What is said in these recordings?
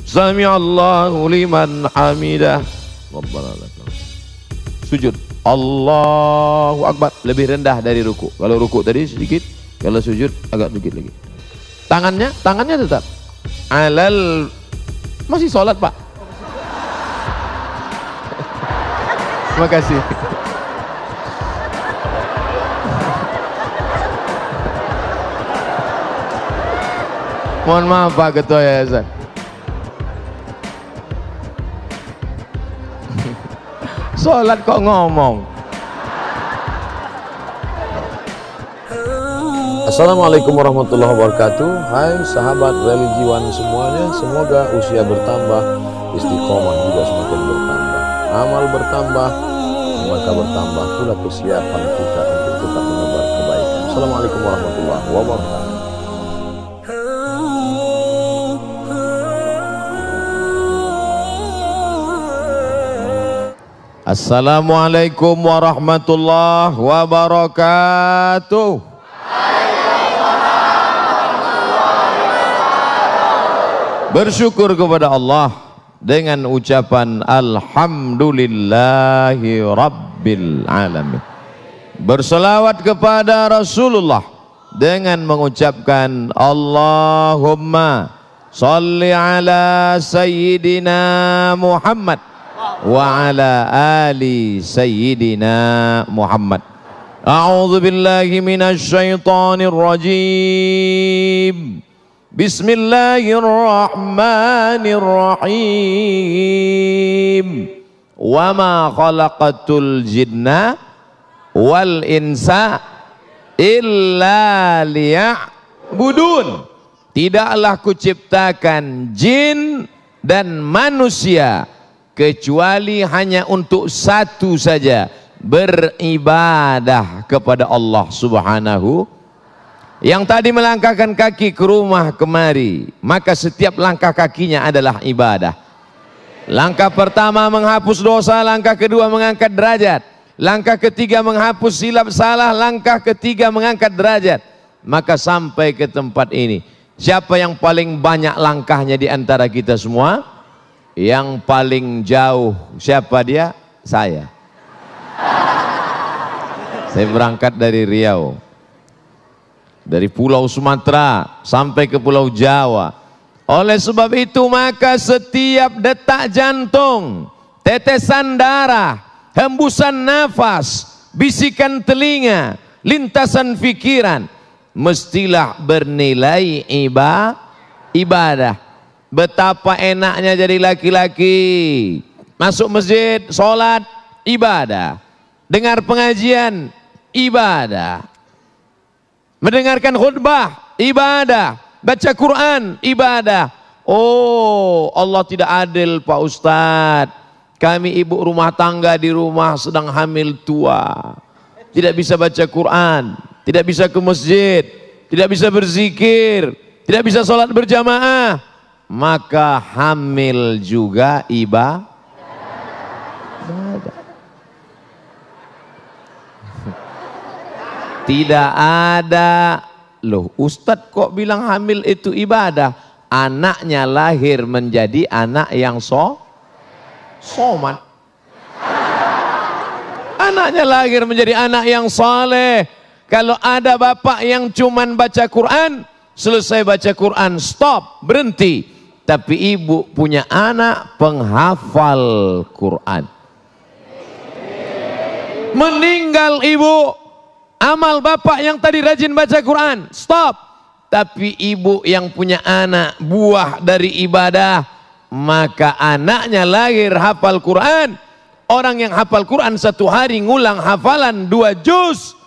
Sami'allahu liman hamidah. Rabbana lakal. Sujud. Allahu Akbar. Lebih rendah dari ruku. Kalau ruku tadi sedikit, kalau sujud agak sedikit lagi. Tangannya tetap alal. Masih sholat Pak. Terima kasih. Mohon maaf Pak Ketua Yayasan. Sholat kok ngomong. Assalamualaikum warahmatullahi wabarakatuh. Hai sahabat religiwan semuanya, semoga usia bertambah, istiqomah juga semakin bertambah, amal bertambah, maka bertambah pula kesiapan kita untuk tetap menebar kebaikan. Assalamualaikum warahmatullahi wabarakatuh. Assalamualaikum warahmatullahi wabarakatuh. Bersyukur kepada Allah dengan ucapan Alhamdulillahi Rabbil Alamin. Berselawat kepada Rasulullah dengan mengucapkan Allahumma salli ala Sayyidina Muhammad wa ala ali Sayyidina Muhammad. A'udzu billahi minasy syaithanir rajim. Bismillahirrahmanirrahim. Wa ma khalaqatul jinna wal insa illa liya'budun. Tidaklah kuciptakan jin dan manusia kecuali hanya untuk satu saja, beribadah kepada Allah Subhanahu. Yang tadi melangkahkan kaki ke rumah kemari, maka setiap langkah kakinya adalah ibadah. Langkah pertama menghapus dosa, langkah kedua mengangkat derajat, langkah ketiga menghapus silap salah, langkah ketiga mengangkat derajat. Maka sampai ke tempat ini, siapa yang paling banyak langkahnya di antara kita semua? Yang paling jauh siapa dia? Saya. Saya berangkat dari Riau, dari Pulau Sumatera sampai ke Pulau Jawa. Oleh sebab itu maka setiap detak jantung, tetesan darah, hembusan nafas, bisikan telinga, lintasan pikiran mestilah bernilai ibadah. Betapa enaknya jadi laki-laki, masuk masjid, sholat, ibadah. Dengar pengajian, ibadah. Mendengarkan khutbah, ibadah. Baca Quran, ibadah. Oh, Allah tidak adil Pak Ustadz. Kami ibu rumah tangga di rumah sedang hamil tua, tidak bisa baca Quran, tidak bisa ke masjid, tidak bisa berzikir, tidak bisa sholat berjamaah. Maka hamil juga ibadah. Tidak ada. Loh, Ustadz kok bilang hamil itu ibadah? Anaknya lahir menjadi anak yang somat. Anaknya lahir menjadi anak yang saleh. Kalau ada bapak yang cuman baca Quran, selesai baca Quran, stop, berhenti. Tapi ibu punya anak penghafal Quran. Meninggal ibu, amal bapak yang tadi rajin baca Quran, stop. Tapi ibu yang punya anak buah dari ibadah, maka anaknya lahir hafal Quran. Orang yang hafal Quran satu hari ngulang hafalan 2 juz,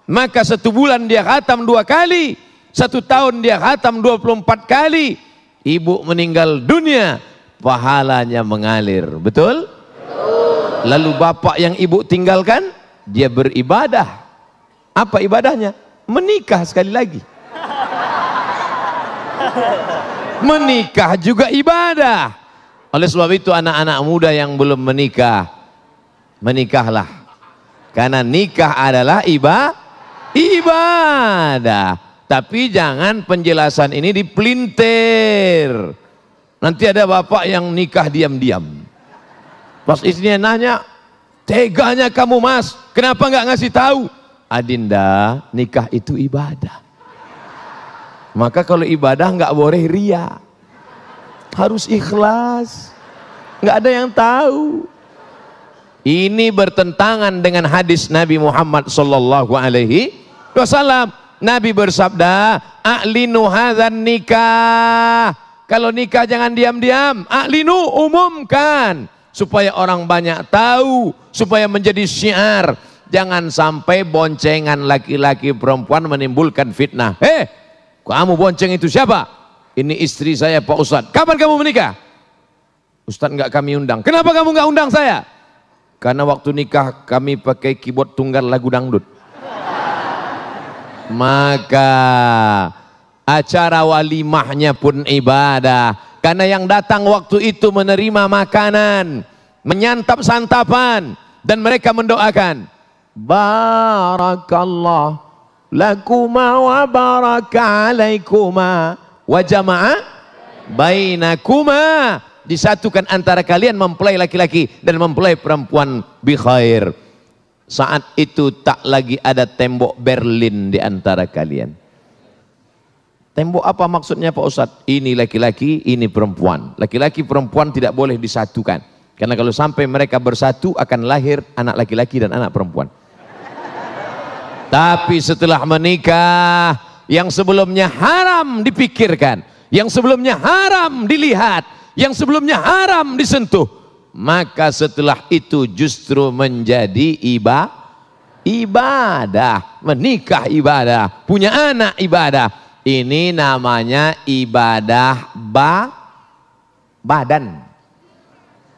maka 1 bulan dia khatam 2 kali, 1 tahun dia khatam 24 kali. Ibu meninggal dunia, pahalanya mengalir, betul? Lalu bapak yang ibu tinggalkan, dia beribadah. Apa ibadahnya? Menikah sekali lagi. Menikah juga ibadah. Oleh sebab itu anak-anak muda yang belum menikah, menikahlah. Karena nikah adalah ibadah. Tapi jangan penjelasan ini dipelintir. Nanti ada bapak yang nikah diam-diam. Pas istrinya nanya, teganya kamu mas, kenapa nggak ngasih tahu? Adinda, nikah itu ibadah. Maka kalau ibadah nggak boleh ria, harus ikhlas. Nggak ada yang tahu. Ini bertentangan dengan hadis Nabi Muhammad sallallahu alaihi wasallam. Nabi bersabda, "A'linu hadzan nikah." Kalau nikah jangan diam-diam, a'linu, umumkan supaya orang banyak tahu, supaya menjadi syiar. Jangan sampai boncengan laki-laki perempuan menimbulkan fitnah. Kamu bonceng itu siapa? Ini istri saya Pak Ustadz. Kapan kamu menikah? Ustadz nggak kami undang. Kenapa kamu nggak undang saya? Karena waktu nikah kami pakai keyboard tunggal lagu dangdut. Maka acara walimahnya pun ibadah. Karena yang datang waktu itu menerima makanan, menyantap santapan, dan mereka mendoakan, barakallah lakuma wa baraka alaikuma wa jama'a bainakuma. Disatukan antara kalian, mempelai laki-laki dan mempelai perempuan bi khair. Saat itu tak lagi ada tembok Berlin di antara kalian. Tembok apa maksudnya Pak Ustadz? Ini laki-laki, ini perempuan. Laki-laki perempuan tidak boleh disatukan. Karena kalau sampai mereka bersatu akan lahir anak laki-laki dan anak perempuan. Tapi setelah menikah, yang sebelumnya haram dipikirkan, yang sebelumnya haram dilihat, yang sebelumnya haram disentuh, maka setelah itu justru menjadi ibadah. Menikah ibadah, punya anak ibadah. Ini namanya ibadah badan.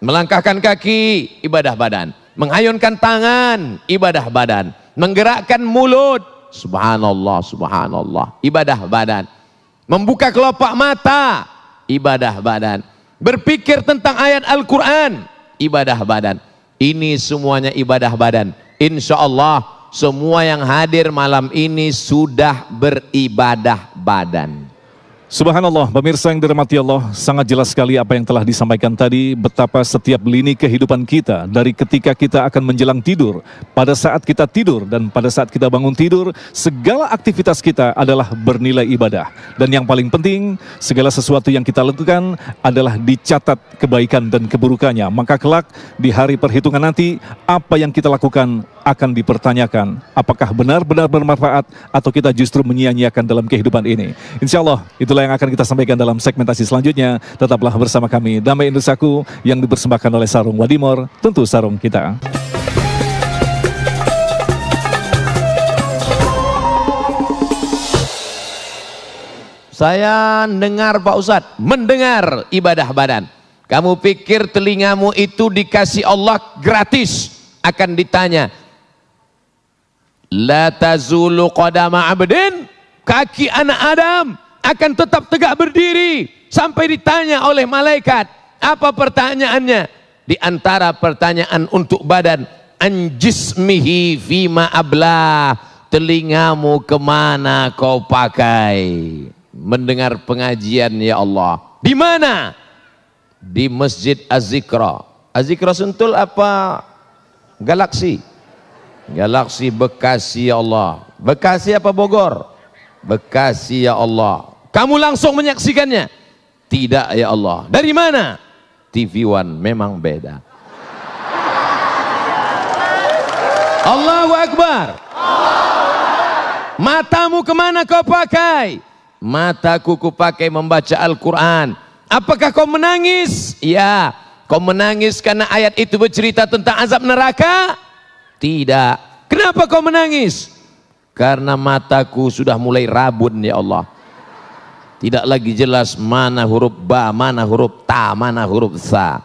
Melangkahkan kaki, ibadah badan. Menghayunkan tangan, ibadah badan. Menggerakkan mulut, subhanallah, subhanallah, ibadah badan. Membuka kelopak mata, ibadah badan. Berpikir tentang ayat Al-Quran, ibadah badan. Ini semuanya ibadah badan. Insya Allah semua yang hadir malam ini sudah beribadah badan. Subhanallah, pemirsa yang dirahmati Allah, sangat jelas sekali apa yang telah disampaikan tadi, betapa setiap lini kehidupan kita, dari ketika kita akan menjelang tidur, pada saat kita tidur, dan pada saat kita bangun tidur, segala aktivitas kita adalah bernilai ibadah. Dan yang paling penting, segala sesuatu yang kita lakukan adalah dicatat kebaikan dan keburukannya. Maka kelak di hari perhitungan nanti, apa yang kita lakukan akan dipertanyakan, apakah benar-benar bermanfaat atau kita justru menyia-nyiakan dalam kehidupan ini. Insya Allah itulah yang akan kita sampaikan dalam segmentasi selanjutnya. Tetaplah bersama kami, Damai Indonesiaku, yang dipersembahkan oleh Sarung Wadimor, tentu sarung kita. Saya dengar Pak Ustadz, mendengar ibadah badan. Kamu pikir telingamu itu dikasih Allah gratis? Akan ditanya, la tazulu qadama abdin, kaki anak Adam akan tetap tegak berdiri sampai ditanya oleh malaikat. Apa pertanyaannya? Di antara pertanyaan untuk badan, anjismihi fima ablah, telingamu kemana kau pakai? Mendengar pengajian ya Allah. Di mana? Di Masjid Az-Zikra. Az-Zikra Sentul apa Galaksi? Galaksi Bekasi ya Allah. Bekasi apa Bogor? Bekasi ya Allah. Kamu langsung menyaksikannya? Tidak ya Allah. Dari mana? TV One. Memang beda. Allahu Akbar. Matamu kemana kau pakai? Mataku kupakai membaca Al-Quran. Apakah kau menangis? Ya. Kau menangis karena ayat itu bercerita tentang azab neraka? Tidak. Kenapa kau menangis? Karena mataku sudah mulai rabun ya Allah. Tidak lagi jelas mana huruf ba, mana huruf ta, mana huruf sa.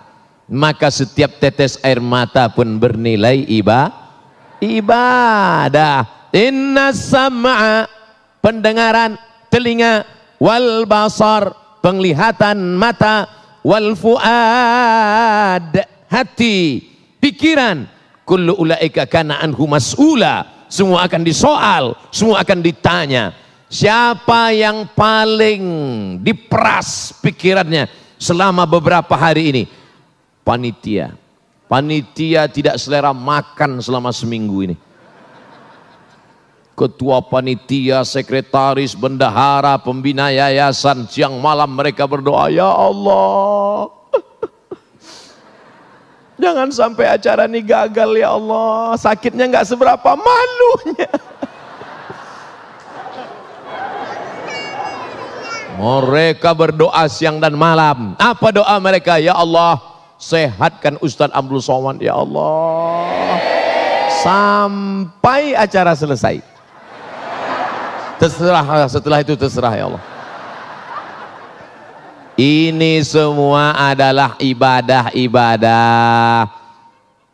Maka setiap tetes air mata pun bernilai ibadah. Inna sam'a, pendengaran telinga, wal basar, penglihatan mata, wal fuad, hati, pikiran, kullu ulaika kana anhu mas'ula, semua akan disoal, semua akan ditanya. Siapa yang paling diperas pikirannya? selama beberapa hari ini. Panitia tidak selera makan selama seminggu ini. Ketua panitia, sekretaris, bendahara, pembina yayasan, siang malam mereka berdoa, ya Allah, jangan sampai acara ini gagal ya Allah. Sakitnya nggak seberapa, malunya. Mereka berdoa siang dan malam. Apa doa mereka? Ya Allah, sehatkan Ustadz Abdul Somad ya Allah, sampai acara selesai. Terserah, setelah itu terserah ya Allah. Ini semua adalah ibadah-ibadah.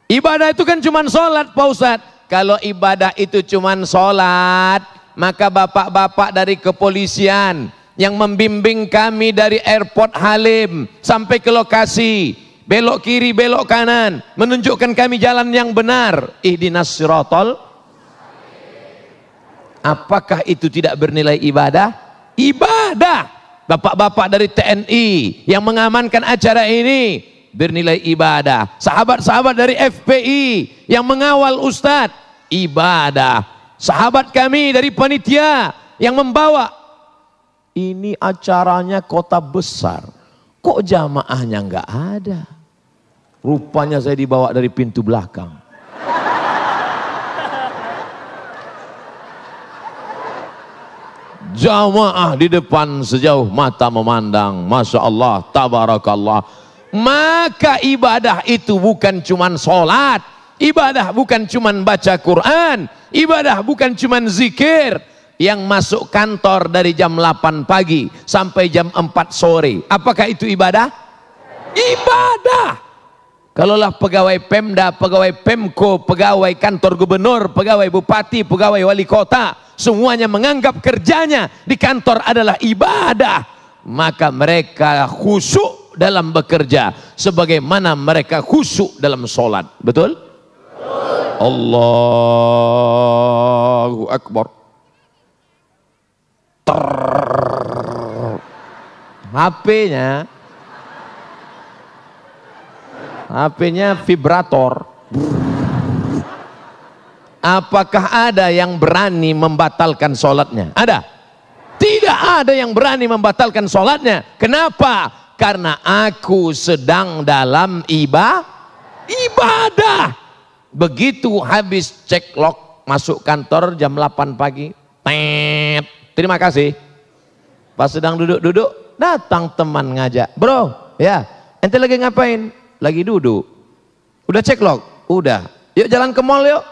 Ibadah itu kan cuma sholat Pak Ustadz. Kalau ibadah itu cuma sholat, maka bapak-bapak dari kepolisian yang membimbing kami dari airport Halim sampai ke lokasi, belok kiri, belok kanan, menunjukkan kami jalan yang benar. Ihdinas siratal. Apakah itu tidak bernilai ibadah? Ibadah. Bapak-bapak dari TNI yang mengamankan acara ini bernilai ibadah. Sahabat-sahabat dari FPI yang mengawal Ustadz, ibadah. Sahabat kami dari panitia yang membawa. Ini acaranya kota besar, kok jamaahnya nggak ada? Rupanya saya dibawa dari pintu belakang. Jamaah di depan sejauh mata memandang, Masya Allah, Tabarakallah. Maka ibadah itu bukan cuman sholat, ibadah bukan cuman baca Quran, ibadah bukan cuman zikir. Yang masuk kantor dari jam 8 pagi sampai jam 4 sore, apakah itu ibadah? Ibadah. Kalaulah pegawai Pemda, pegawai Pemko, pegawai kantor gubernur, pegawai bupati, pegawai wali kota, semuanya menganggap kerjanya di kantor adalah ibadah, maka mereka khusyuk dalam bekerja sebagaimana mereka khusyuk dalam sholat. Betul? Allahu Akbar. HP-nya vibrator. Apakah ada yang berani membatalkan sholatnya? Ada? Tidak ada yang berani membatalkan sholatnya. Kenapa? Karena aku sedang dalam ibadah. Begitu habis cek log masuk kantor jam 8 pagi, terima kasih. Pas sedang duduk-duduk, datang teman ngajak, bro, ya, ente lagi ngapain? Lagi duduk. Udah cek log? Udah. Yuk jalan ke mall yuk.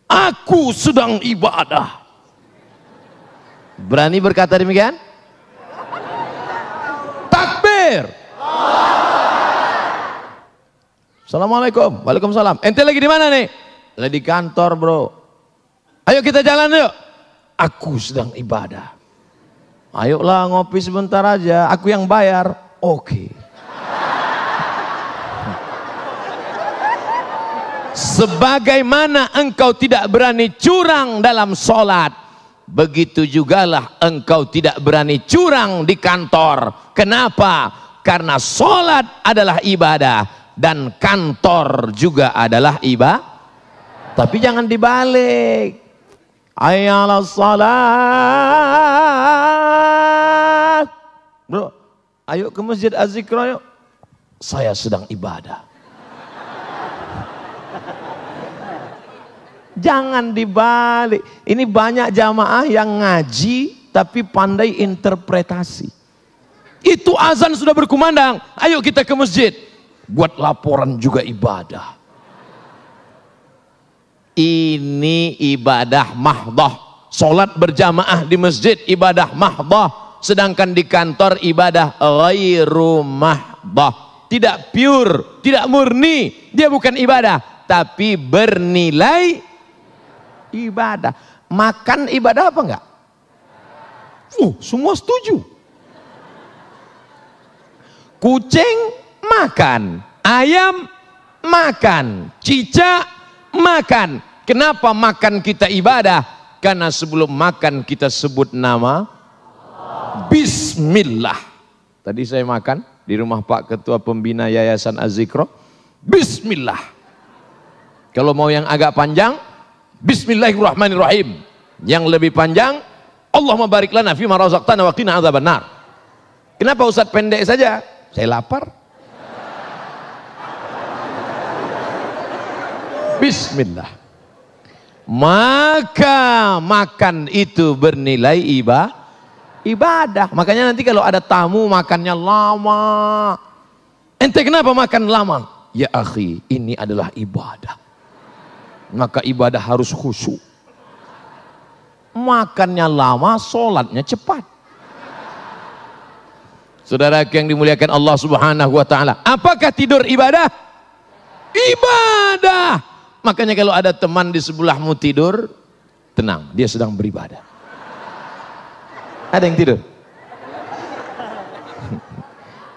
Aku sedang ibadah. Berani berkata demikian? Takbir. Assalamualaikum. Waalaikumsalam. Ente lagi di mana nih? Lagi di kantor bro. Ayo kita jalan yuk. Aku sedang ibadah. Ayolah ngopi sebentar aja. Aku yang bayar. Oke. Sebagaimana engkau tidak berani curang dalam sholat, begitu jugalah engkau tidak berani curang di kantor. Kenapa? Karena sholat adalah ibadah dan kantor juga adalah ibadah. Tapi jangan dibalik. Ayolah sholat, bro, ayo ke masjid Az-Zikra yuk. Saya sedang ibadah. Jangan dibalik. Ini banyak jamaah yang ngaji tapi pandai interpretasi. Itu azan sudah berkumandang, ayo kita ke masjid. Buat laporan juga ibadah. Ini ibadah mahdoh. Sholat berjamaah di masjid ibadah mahdoh. Sedangkan di kantor ibadah ghairu mahdoh. Tidak pure, tidak murni. Dia bukan ibadah, tapi bernilai ibadah. Makan ibadah apa enggak? Semua setuju. Kucing makan, ayam makan, cicak makan. Kenapa makan kita ibadah? Karena sebelum makan kita sebut nama Bismillah. Tadi saya makan di rumah Pak Ketua Pembina Yayasan Az-Zikro. Bismillah. Kalau mau yang agak panjang, Bismillahirrahmanirrahim. Yang lebih panjang, Allahumma barik lana fima razaqtana wa qina adzabannar. Kenapa Ustaz pendek saja? Saya lapar. Bismillah. Maka makan itu bernilai ibadah. Makanya nanti kalau ada tamu makannya lama. Ente kenapa makan lama? Ya akhi, ini adalah ibadah. Maka ibadah harus khusyuk. Makannya lama, sholatnya cepat. Saudara yang dimuliakan Allah Subhanahu wa taala, apakah tidur ibadah? Ibadah. Makanya kalau ada teman di sebelahmu tidur, tenang, dia sedang beribadah. Ada yang tidur?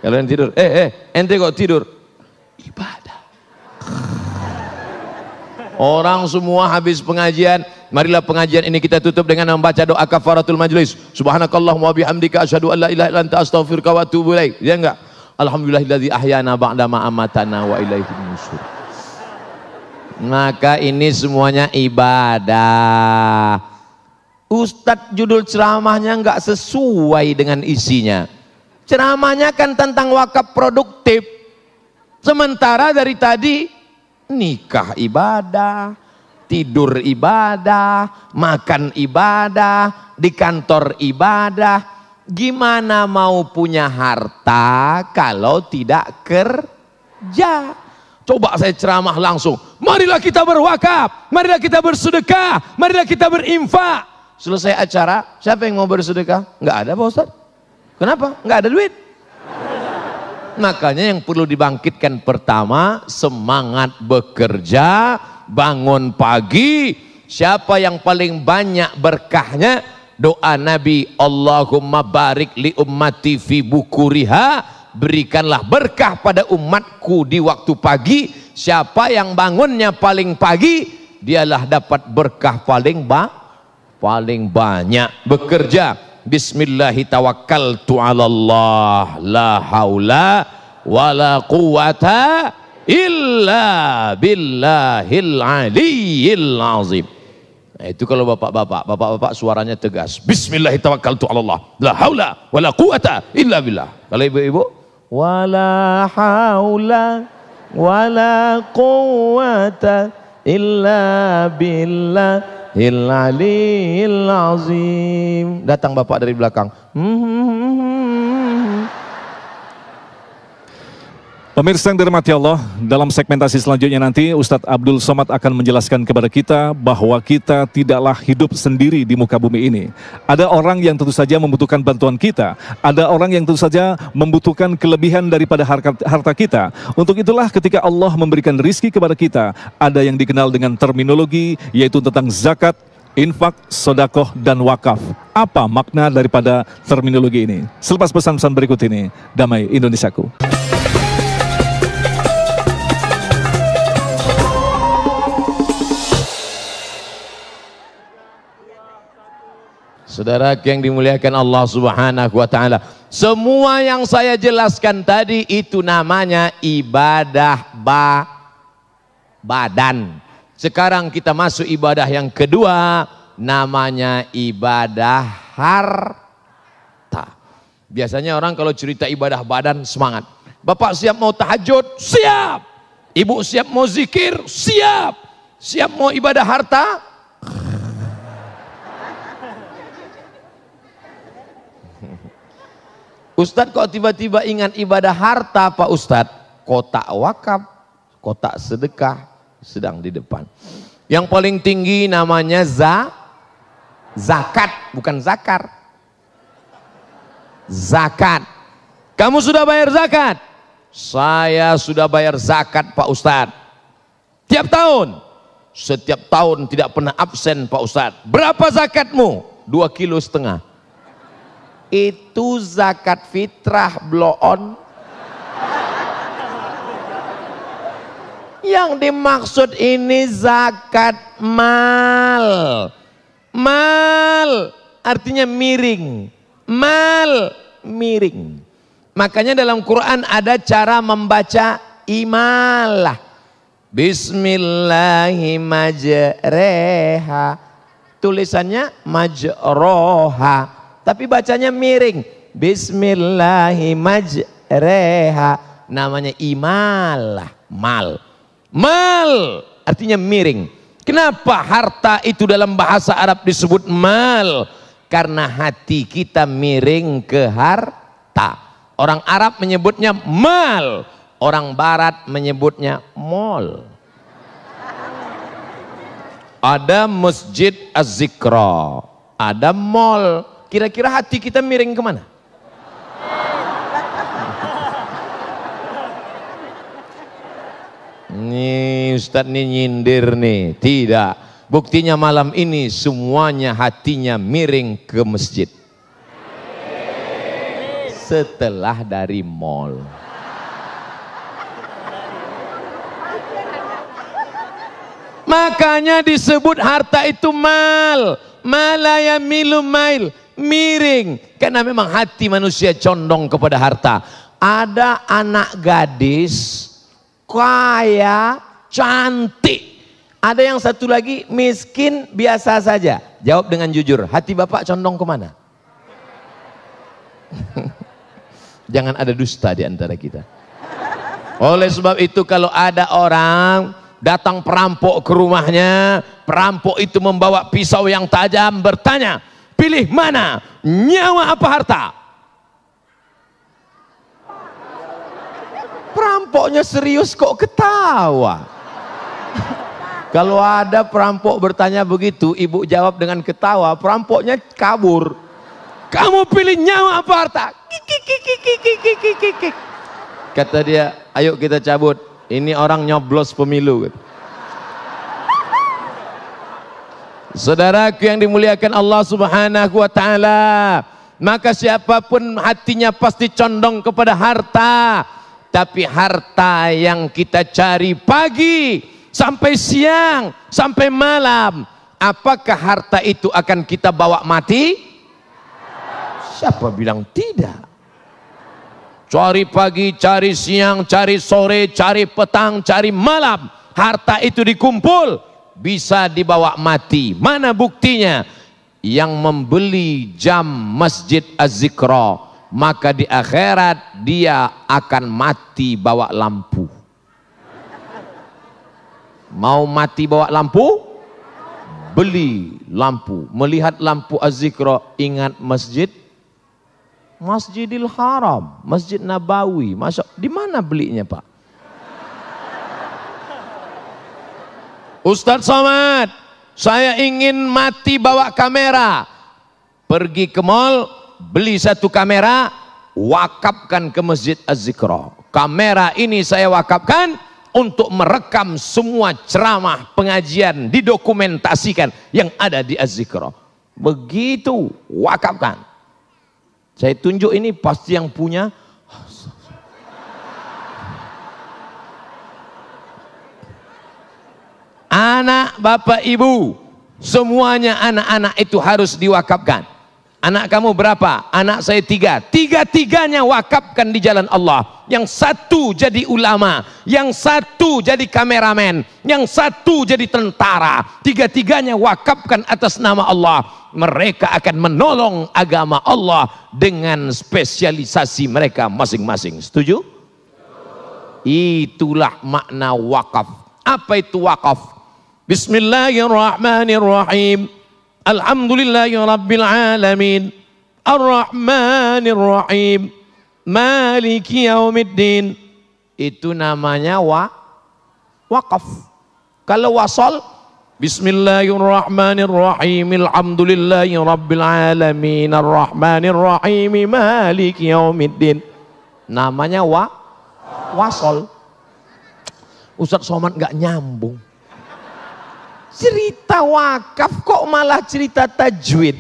Kalau yang tidur, ente kok tidur? Ibadah. Orang semua habis pengajian, marilah pengajian ini kita tutup dengan membaca doa kafaratul majlis. Subhanakallahumma wa bihamdika asyhadu an la ilaha illa anta astaghfiruka wa atubu ilaik. Ya enggak? Alhamdulillahilladzi ahyana ba'da ma amatana wa ilaihin nusyur. Maka ini semuanya ibadah. Ustadz judul ceramahnya enggak sesuai dengan isinya. Ceramahnya kan tentang wakaf produktif. Sementara dari tadi nikah ibadah, tidur ibadah, makan ibadah, di kantor ibadah. Gimana mau punya harta kalau tidak kerja? Coba saya ceramah langsung. Marilah kita berwakaf, marilah kita bersedekah, marilah kita berinfak. Selesai acara, siapa yang mau bersedekah? Enggak ada Pak Ustaz. Kenapa? Enggak ada duit. Makanya yang perlu dibangkitkan pertama, semangat bekerja, bangun pagi. Siapa yang paling banyak berkahnya? Doa Nabi, Allahumma barik li ummati fi bukuriha. Berikanlah berkah pada umatku di waktu pagi. Siapa yang bangunnya paling pagi, dialah dapat berkah paling banyak. Bekerja, bismillahi tawakkaltu ala Allah, la haula wala quwata illa billahil aliyyil azim. Nah, itu kalau bapak-bapak suaranya tegas. Bismillahi tawakkaltu ala Allah, la haula wala quwata illa billah. Kalau ibu-ibu, wala haula wala quwata illa billahil aliyyil azim. Datang bapak dari belakang. Pemirsa yang dirahmati Allah, dalam segmentasi selanjutnya nanti Ustadz Abdul Somad akan menjelaskan kepada kita bahwa kita tidaklah hidup sendiri di muka bumi ini. Ada orang yang tentu saja membutuhkan bantuan kita, ada orang yang tentu saja membutuhkan kelebihan daripada harta kita. Untuk itulah ketika Allah memberikan rizki kepada kita, ada yang dikenal dengan terminologi yaitu tentang zakat, infak, sodakoh, dan wakaf. Apa makna daripada terminologi ini? Selepas pesan-pesan berikut ini, damai Indonesiaku. Saudara yang dimuliakan Allah Subhanahu wa taala, semua yang saya jelaskan tadi itu namanya ibadah badan. Sekarang kita masuk ibadah yang kedua, namanya ibadah harta. Biasanya orang kalau cerita ibadah badan semangat. Bapak siap mau tahajud? Siap. Ibu siap mau zikir? Siap. Siap mau ibadah harta? Ustadz kok tiba-tiba ingat ibadah harta Pak Ustadz? Kotak wakaf, kotak sedekah sedang di depan. Yang paling tinggi namanya zakat, bukan zakar. Zakat. Kamu sudah bayar zakat? Saya sudah bayar zakat Pak Ustadz. Tiap tahun? Setiap tahun, tidak pernah absen Pak Ustadz. Berapa zakatmu? 2,5 kilo. Itu zakat fitrah bloon. Yang dimaksud ini zakat mal. Mal artinya miring. Mal miring. Makanya dalam Quran ada cara membaca imalah. Bismillahirrahmanirrahim. Tulisannya majroha, tapi bacanya miring. Bismillahirrahmanirrahim. Namanya imalah, mal. Mal artinya miring. Kenapa harta itu dalam bahasa Arab disebut mal? Karena hati kita miring ke harta. Orang Arab menyebutnya mal, orang Barat menyebutnya mall. Ada Masjid Az-Zikra, ada mall. Kira-kira hati kita miring kemana? Nih Ustadz nih nyindir nih. Tidak. Buktinya malam ini semuanya hatinya miring ke masjid. Setelah dari mall. Makanya disebut harta itu mal. Malaya milu mail. Miring. Karena memang hati manusia condong kepada harta. Ada anak gadis kaya, cantik. Ada yang satu lagi miskin, biasa saja. Jawab dengan jujur, hati bapak condong kemana? Jangan ada dusta di antara kita. Oleh sebab itu kalau ada orang datang perampok ke rumahnya, perampok itu membawa pisau yang tajam, bertanya, pilih mana, nyawa apa harta? Perampoknya serius kok ketawa. Kalau ada perampok bertanya begitu, ibu jawab dengan ketawa, perampoknya kabur. Kamu pilih nyawa apa harta? Kata dia, ayo kita cabut. Ini orang nyoblos pemilu. Saudaraku yang dimuliakan Allah Subhanahu wa taala, maka siapapun hatinya pasti condong kepada harta. Tapi harta yang kita cari pagi sampai siang sampai malam, apakah harta itu akan kita bawa mati? Siapa bilang tidak? Cari pagi, cari siang, cari sore, cari petang, cari malam, harta itu dikumpul bisa dibawa mati. Mana buktinya? Yang membeli jam Masjid Az-Zikra, maka di akhirat dia akan mati bawa lampu. Mau mati bawa lampu? Beli lampu. Melihat lampu Az-Zikra, ingat masjid? Masjidil Haram, Masjid Nabawi. Masuk, di mana belinya Pak? Ustadz Somad, saya ingin mati bawa kamera. Pergi ke mall, beli satu kamera, wakafkan ke Masjid Az-Zikra. Kamera ini saya wakafkan untuk merekam semua ceramah pengajian, didokumentasikan yang ada di Az-Zikra. Begitu, wakafkan. Saya tunjuk ini pasti yang punya. Anak, bapak, ibu, semuanya anak-anak itu harus diwakafkan. Anak kamu berapa? Anak saya 3. Tiga-tiganya wakafkan di jalan Allah. Yang satu jadi ulama, yang satu jadi kameramen, yang satu jadi tentara. Tiga-tiganya wakafkan atas nama Allah. Mereka akan menolong agama Allah dengan spesialisasi mereka masing-masing. Setuju? Itulah makna wakaf. Apa itu wakaf? Bismillahirrahmanirrahim. Alhamdulillahi rabbil alamin. Ar-Rahmanir-Rahim. Maliki yaumiddin. Itu namanya wakaf. Kalau wasal, Bismillahirrahmanirrahim. Alhamdulillahi rabbil alamin. Ar-Rahmanir-Rahim. Maliki yaumiddin. Namanya wasal. Ustadz Somad nggak nyambung. Cerita wakaf kok malah cerita tajwid.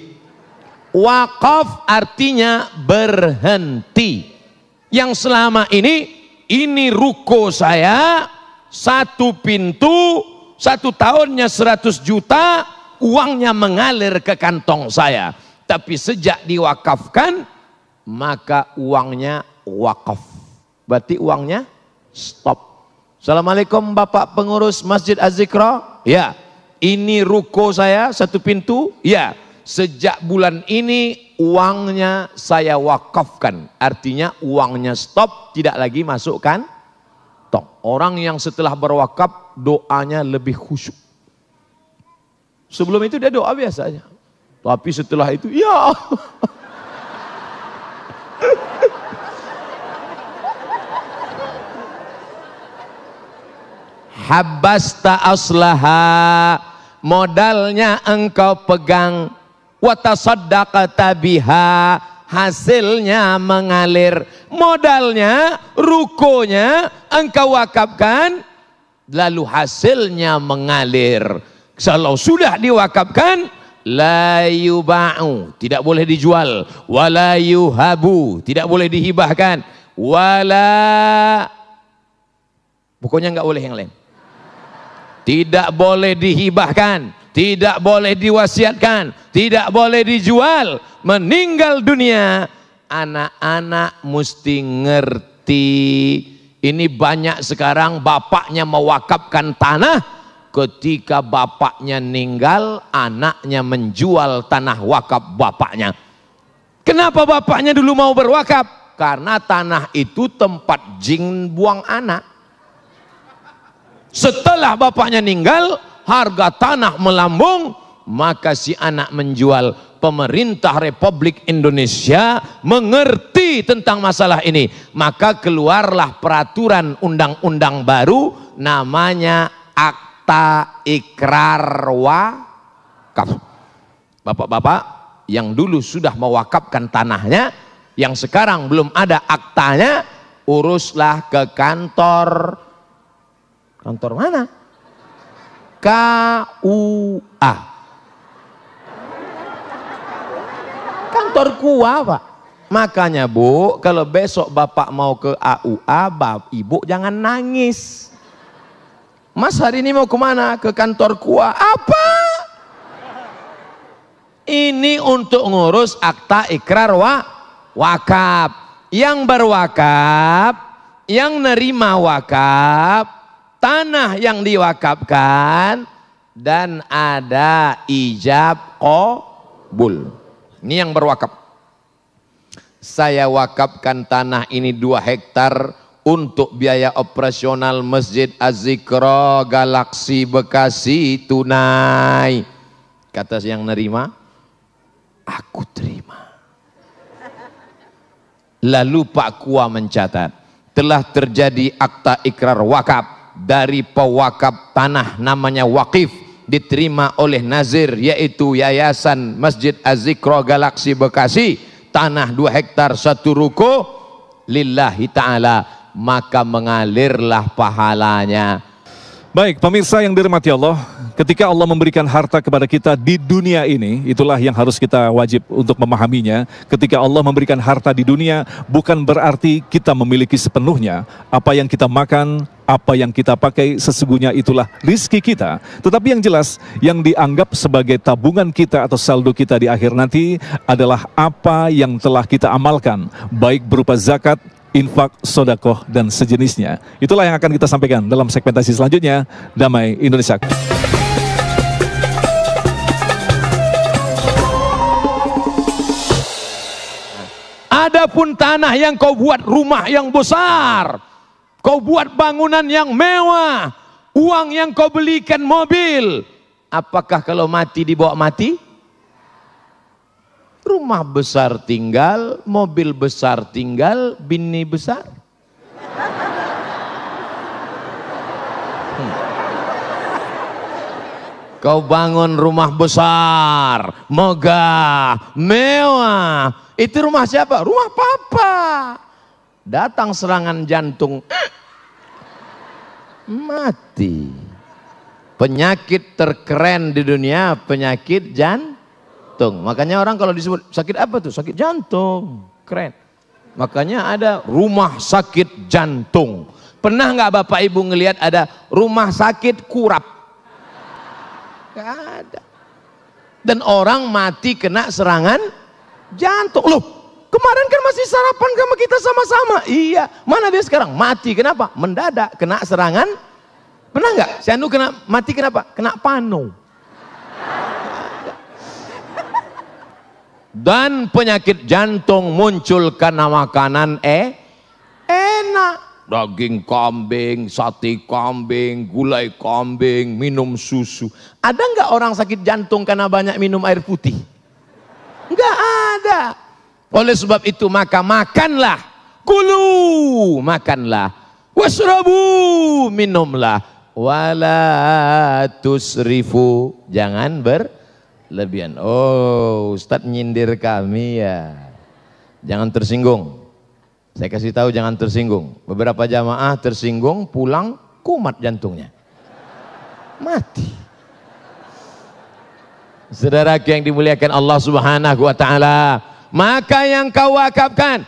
Wakaf artinya berhenti. Yang selama ini ruko saya, satu pintu, 1 tahunnya 100 juta, uangnya mengalir ke kantong saya. Tapi sejak diwakafkan, maka uangnya wakaf. Berarti uangnya stop. Assalamualaikum Bapak pengurus Masjid Az-Zikra. Ya, ini ruko saya satu pintu. Ya, sejak bulan ini uangnya saya wakafkan. Artinya uangnya stop, tidak lagi masukkan. Orang yang setelah berwakaf doanya lebih khusyuk. Sebelum itu dia doa biasa aja. Tapi setelah itu, ya Habbasta aslaha, modalnya engkau pegang, wa tasaddaqta biha, hasilnya mengalir. Modalnya, rukonya engkau wakafkan, lalu hasilnya mengalir. Kalau sudah diwakafkan, la yuba'u, tidak boleh dijual, wala yuhabu, tidak boleh dihibahkan, wala, pokoknya nggak boleh yang lain. Tidak boleh dihibahkan, tidak boleh diwasiatkan, tidak boleh dijual. Meninggal dunia, anak-anak mesti ngerti. Ini banyak sekarang bapaknya mewakafkan tanah, ketika bapaknya meninggal, anaknya menjual tanah wakaf bapaknya. Kenapa bapaknya dulu mau berwakaf? Karena tanah itu tempat jin buang anak. Setelah bapaknya meninggal, harga tanah melambung, maka si anak menjual. Pemerintah Republik Indonesia mengerti tentang masalah ini, maka keluarlah peraturan undang-undang baru namanya Akta Ikrar Wakaf. Bapak-bapak yang dulu sudah mewakafkan tanahnya, yang sekarang belum ada aktanya, uruslah ke kantor. Kantor mana? KUA. Kantor KUA, Pak. Makanya Bu, kalau besok Bapak mau ke AUA, Ibu jangan nangis. Mas hari ini mau kemana? Ke kantor KUA. Apa? Ini untuk ngurus akta ikrar wakaf. Yang berwakaf, yang nerima wakaf, tanah yang diwakafkan, dan ada ijab qabul. Ini yang berwakaf. Saya wakafkan tanah ini 2 hektar untuk biaya operasional Masjid Az-Zikra Galaksi Bekasi tunai. Kata yang nerima, aku terima. Lalu Pak Kua mencatat, telah terjadi akta ikrar wakaf dari pewakaf tanah namanya wakif, diterima oleh nazir, yaitu Yayasan Masjid Az-Zikra Galaksi Bekasi, tanah 2 hektar 1 ruko lillahi ta'ala, maka mengalirlah pahalanya. Baik, pemirsa yang dirahmati Allah, ketika Allah memberikan harta kepada kita di dunia ini, itulah yang harus kita wajib untuk memahaminya. Ketika Allah memberikan harta di dunia, bukan berarti kita memiliki sepenuhnya. Apa yang kita makan, apa yang kita pakai, sesungguhnya itulah rizki kita. Tetapi yang jelas, yang dianggap sebagai tabungan kita atau saldo kita di akhir nanti adalah apa yang telah kita amalkan, baik berupa zakat, infak, sodakoh, dan sejenisnya. Itulah yang akan kita sampaikan dalam segmentasi selanjutnya. Damai Indonesia. Adapun tanah yang kau buat rumah yang besar, kau buat bangunan yang mewah, uang yang kau belikan mobil, apakah kalau mati dibawa mati? Rumah besar tinggal, mobil besar tinggal, bini besar. Kau bangun rumah besar, megah, mewah. Itu rumah siapa? Rumah papa. Datang serangan jantung, mati. Penyakit terkeren di dunia, penyakit jantung. Makanya orang kalau disebut sakit apa tuh? Sakit jantung. Keren. Makanya ada rumah sakit jantung. Pernah nggak Bapak Ibu ngelihat ada rumah sakit kurap? Gak ada. Dan orang mati kena serangan jantung. Loh, Kemarin kan masih sarapan sama kita sama-sama. Iya, mana dia sekarang? Mati. Kenapa? Mendadak, kena serangan. Pernah nggak? Si Anu kena mati kenapa? Kena pano. Dan penyakit jantung muncul karena makanan enak. Daging kambing, sate kambing, gulai kambing, minum susu. Ada nggak orang sakit jantung karena banyak minum air putih? Nggak ada. Oleh sebab itu maka makanlah, kulu, makanlah, wasrabu, minumlah, wala tusrifu, jangan berlebihan. Oh, Ustadz nyindir kami ya. Jangan tersinggung. Saya kasih tahu jangan tersinggung. Beberapa jamaah tersinggung, pulang kumat jantungnya. Mati. Saudaraku yang dimuliakan Allah Subhanahu wa taala, maka yang kau wakafkan,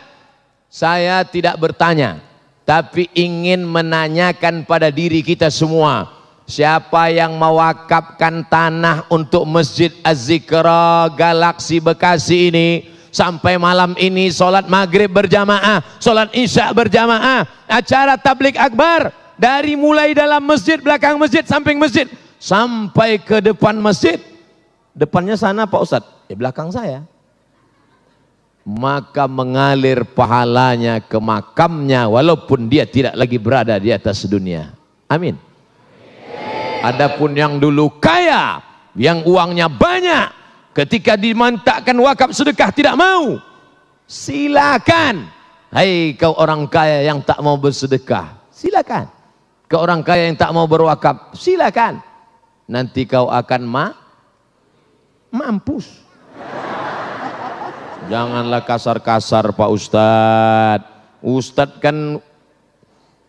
saya tidak bertanya, tapi ingin menanyakan pada diri kita semua, siapa yang mewakafkan tanah untuk Masjid Az-Zikra Galaksi Bekasi ini, sampai malam ini sholat maghrib berjamaah, sholat isya berjamaah, acara tablik akbar, dari mulai dalam masjid, belakang masjid, samping masjid, sampai ke depan masjid. Depannya sana Pak Ustadz, belakang saya. Maka mengalir pahalanya ke makamnya walaupun dia tidak lagi berada di atas dunia. Amin. Adapun yang dulu kaya, yang uangnya banyak, ketika dimantakkan wakaf sedekah tidak mau, silakan. Hai kau orang kaya yang tak mau bersedekah, silakan. Kau orang kaya yang tak mau berwakaf, silakan. Nanti kau akan mampus. Janganlah kasar-kasar Pak Ustadz. Ustadz kan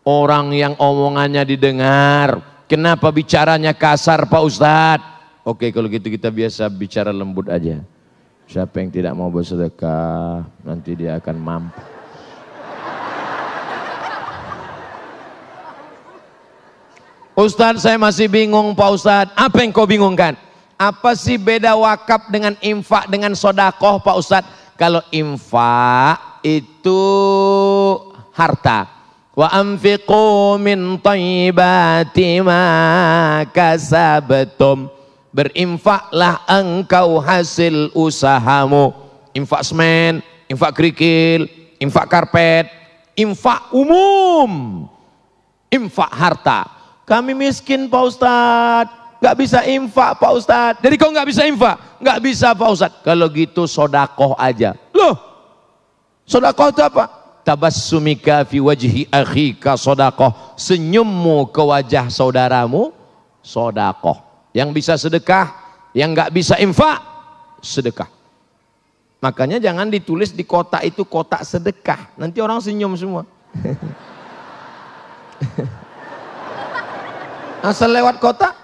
orang yang omongannya didengar. Kenapa bicaranya kasar Pak Ustadz? Oke, kalau gitu kita biasa bicara lembut aja. Siapa yang tidak mau bersedekah, nanti dia akan mampus. Ustadz, saya masih bingung Pak Ustadz. Apa yang kau bingungkan? Apa sih beda wakaf dengan infak dengan sodakoh Pak Ustadz? Kalau infak itu harta. Wa anfiqu min thayyibati ma kasabtum. Berinfaklah engkau hasil usahamu. Infak semen, infak kerikil, infak karpet, infak umum, infak harta. Kami miskin Pak Ustadz, nggak bisa infak Pak Ustadz. Jadi kau nggak bisa infak? Nggak bisa Pak Ustadz. Kalau gitu sodakoh aja. Loh, sodakoh itu apa? Tabassumika fi wajhi akhika sodakoh. Senyummu ke wajah saudaramu sodakoh. Yang bisa sedekah, yang nggak bisa infak, sedekah. Makanya jangan ditulis di kotak itu kotak sedekah. Nanti orang senyum semua. Asal lewat kotak.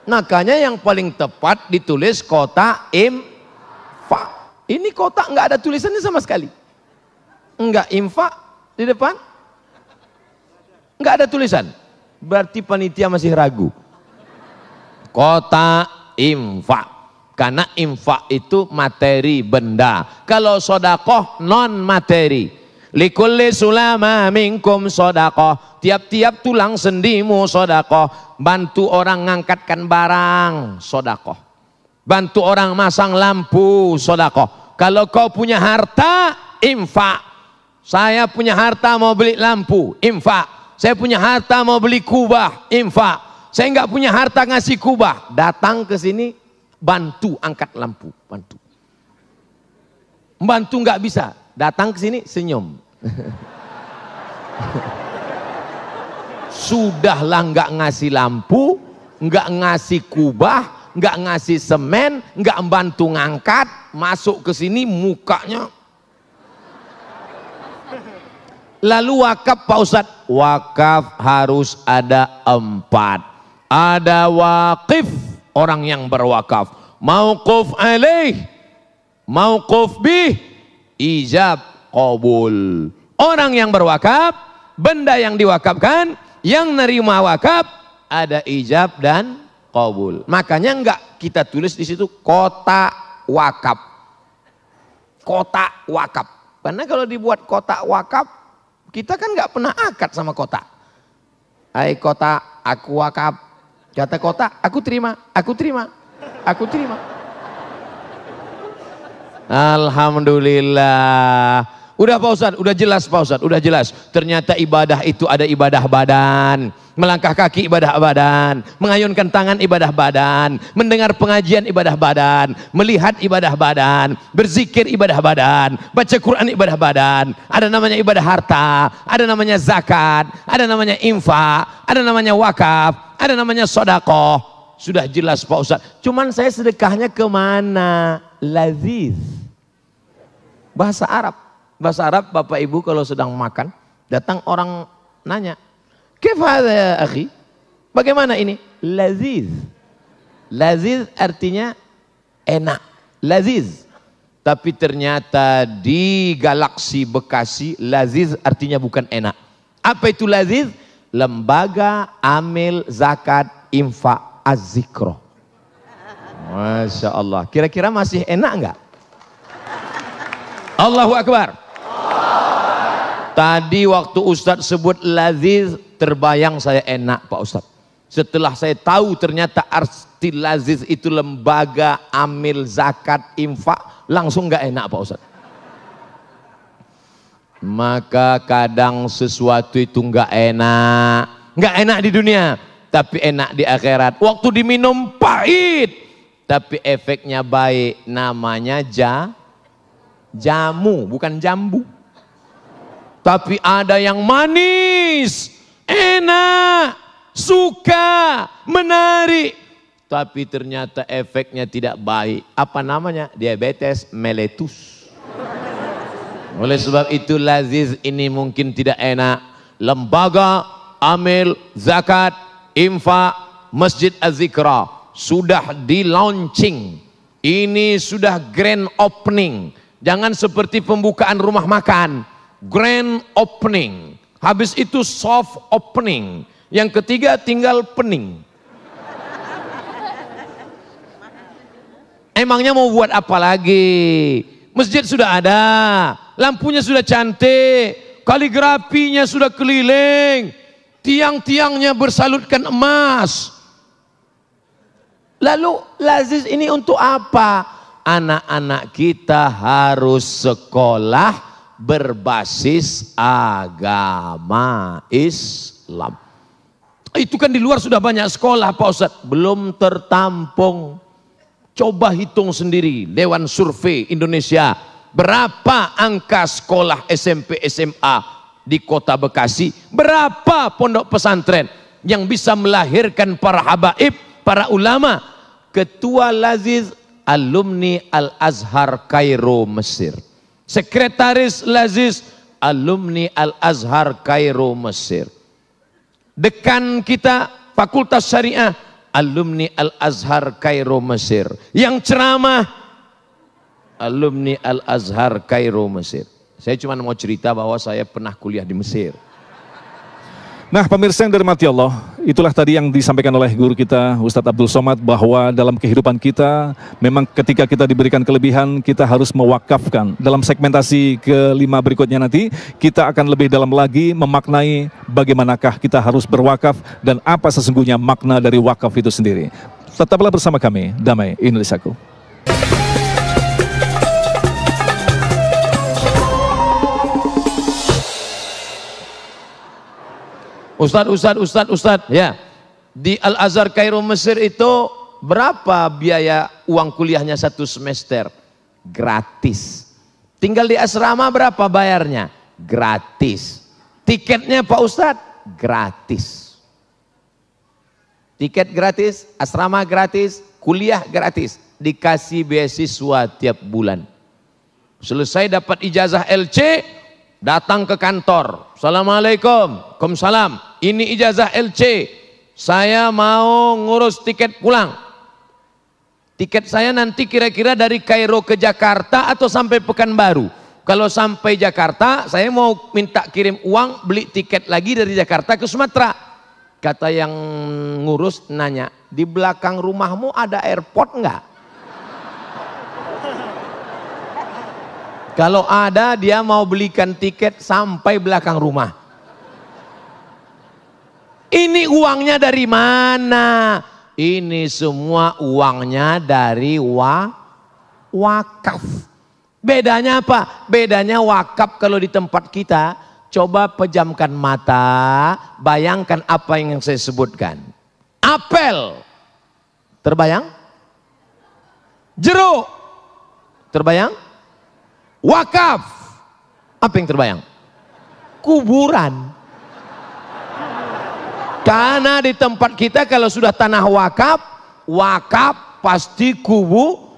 Makanya yang paling tepat ditulis kotak infak. Ini kotak nggak ada tulisannya sama sekali. Enggak infak di depan. Nggak ada tulisan. Berarti panitia masih ragu. Kotak infak. Karena infak itu materi benda. Kalau sodakoh non materi. Likulli sulama minkum sodakoh. Tiap-tiap tulang sendimu sodakoh. Bantu orang ngangkatkan barang sodakoh. Bantu orang masang lampu sodakoh. Kalau kau punya harta, infak. Saya punya harta mau beli lampu, infak. Saya punya harta mau beli kubah, infak. Saya nggak punya harta ngasih kubah. Datang ke sini, bantu angkat lampu, bantu. Bantu nggak bisa. Datang ke sini senyum. Sudahlah nggak ngasih lampu, nggak ngasih kubah, nggak ngasih semen, nggak bantu ngangkat, masuk ke sini mukanya. Lalu wakaf Pak Ustadz, wakaf harus ada 4. Ada wakif, orang yang berwakaf. Mauquf alaih, mauquf bih, ijab qabul. Orang yang berwakaf, benda yang diwakafkan, yang nerima wakaf, ada ijab dan qabul. Makanya enggak kita tulis di situ kota wakaf. kotak wakaf. Karena kalau dibuat kotak wakaf, kita kan nggak pernah akad sama kotak. Hai kotak, aku wakaf. Kata kotak, aku terima, aku terima, aku terima. Alhamdulillah. Udah Pak Ustadz, udah jelas Pak Ustadz, udah jelas. Ternyata ibadah itu ada ibadah badan. Melangkah kaki ibadah badan. Mengayunkan tangan ibadah badan. Mendengar pengajian ibadah badan. Melihat ibadah badan. Berzikir ibadah badan. Baca Quran ibadah badan. Ada namanya ibadah harta. Ada namanya zakat. Ada namanya infak. Ada namanya wakaf. Ada namanya sodakoh. Sudah jelas Pak Ustadz. Cuman saya sedekahnya kemana? Laziz. Bahasa Arab. Bahasa Arab Bapak Ibu kalau sedang makan, datang orang nanya, "Kif hadza ya akhi?" Bagaimana ini? Laziz. Laziz artinya enak. Laziz. Tapi ternyata di galaksi Bekasi, laziz artinya bukan enak. Apa itu laziz? Lembaga Amil Zakat Infak Az-Zikro. Masya Allah. Kira-kira masih enak enggak? Allahu Akbar. Tadi waktu Ustadz sebut laziz, terbayang saya enak Pak Ustadz. Setelah saya tahu ternyata arti laziz itu lembaga amil zakat infak, langsung gak enak Pak Ustadz. Maka kadang sesuatu itu gak enak di dunia, tapi enak di akhirat. Waktu diminum pahit, tapi efeknya baik. Namanya jamu, bukan jambu. Tapi ada yang manis, enak, suka, menarik. Tapi ternyata efeknya tidak baik. Apa namanya? Diabetes mellitus. Oleh sebab itu laziz ini mungkin tidak enak. Lembaga Amil Zakat Infak Masjid Az-Zikra sudah di launching. Ini sudah grand opening. Jangan seperti pembukaan rumah makan. Grand opening, habis itu soft opening, yang ketiga tinggal pening. Emangnya mau buat apa lagi? Masjid sudah ada, lampunya sudah cantik, kaligrafinya sudah keliling, tiang-tiangnya bersalutkan emas. Lalu laziz ini untuk apa? Anak-anak kita harus sekolah berbasis agama Islam. Itu kan di luar sudah banyak sekolah Pak Ustadz, belum tertampung. Coba hitung sendiri, Dewan Survei Indonesia, berapa angka sekolah SMP SMA di kota Bekasi, berapa pondok pesantren yang bisa melahirkan para habaib, para ulama. Ketua Laziz alumni Al-Azhar Kairo Mesir. Sekretaris Laziz alumni Al-Azhar Kairo Mesir. Dekan kita Fakultas Syariah alumni Al-Azhar Kairo Mesir. Yang ceramah alumni Al-Azhar Kairo Mesir. Saya cuma mau cerita bahwa saya pernah kuliah di Mesir. Nah pemirsa yang dirahmati Allah, itulah tadi yang disampaikan oleh guru kita Ustadz Abdul Somad, bahwa dalam kehidupan kita memang ketika kita diberikan kelebihan kita harus mewakafkan. Dalam segmentasi kelima berikutnya nanti kita akan lebih dalam lagi memaknai bagaimanakah kita harus berwakaf dan apa sesungguhnya makna dari wakaf itu sendiri. Tetaplah bersama kami, Damai Indonesiaku. Ustadz, ya. Di Al-Azhar Kairo Mesir itu berapa biaya uang kuliahnya satu semester? Gratis. Tinggal di asrama berapa bayarnya? Gratis. Tiketnya Pak Ustadz? Gratis. Tiket gratis, asrama gratis, kuliah gratis. Dikasih beasiswa tiap bulan. Selesai dapat ijazah LC, datang ke kantor. Assalamualaikum. Waalaikumsalam. Ini ijazah LC. Saya mau ngurus tiket pulang. Tiket saya nanti kira-kira dari Kairo ke Jakarta atau sampai Pekanbaru. Kalau sampai Jakarta, saya mau minta kirim uang beli tiket lagi dari Jakarta ke Sumatera. Kata yang ngurus nanya, di belakang rumahmu ada airport enggak? Kalau ada, dia mau belikan tiket sampai belakang rumah. Ini uangnya dari mana? Ini semua uangnya dari wakaf. Bedanya apa? Bedanya wakaf kalau di tempat kita, coba pejamkan mata, bayangkan apa yang saya sebutkan. Apel, terbayang? Jeruk, terbayang? Wakaf, apa yang terbayang? Kuburan. Karena di tempat kita kalau sudah tanah wakaf, wakaf pasti kubu.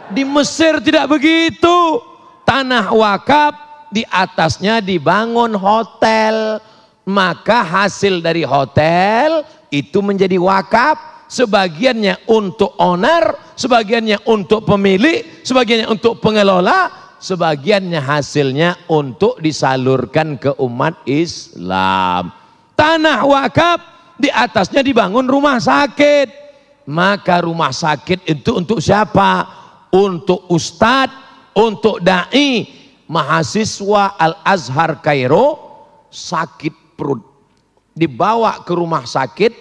Di Mesir tidak begitu. Tanah wakaf, di atasnya dibangun hotel. Maka hasil dari hotel itu menjadi wakaf. Sebagiannya untuk owner, sebagiannya untuk pemilik, sebagiannya untuk pengelola, sebagiannya hasilnya untuk disalurkan ke umat Islam. Tanah wakaf, di atasnya dibangun rumah sakit. Maka rumah sakit itu untuk siapa? Untuk ustadz, untuk da'i. Mahasiswa Al-Azhar Kairo sakit perut, dibawa ke rumah sakit,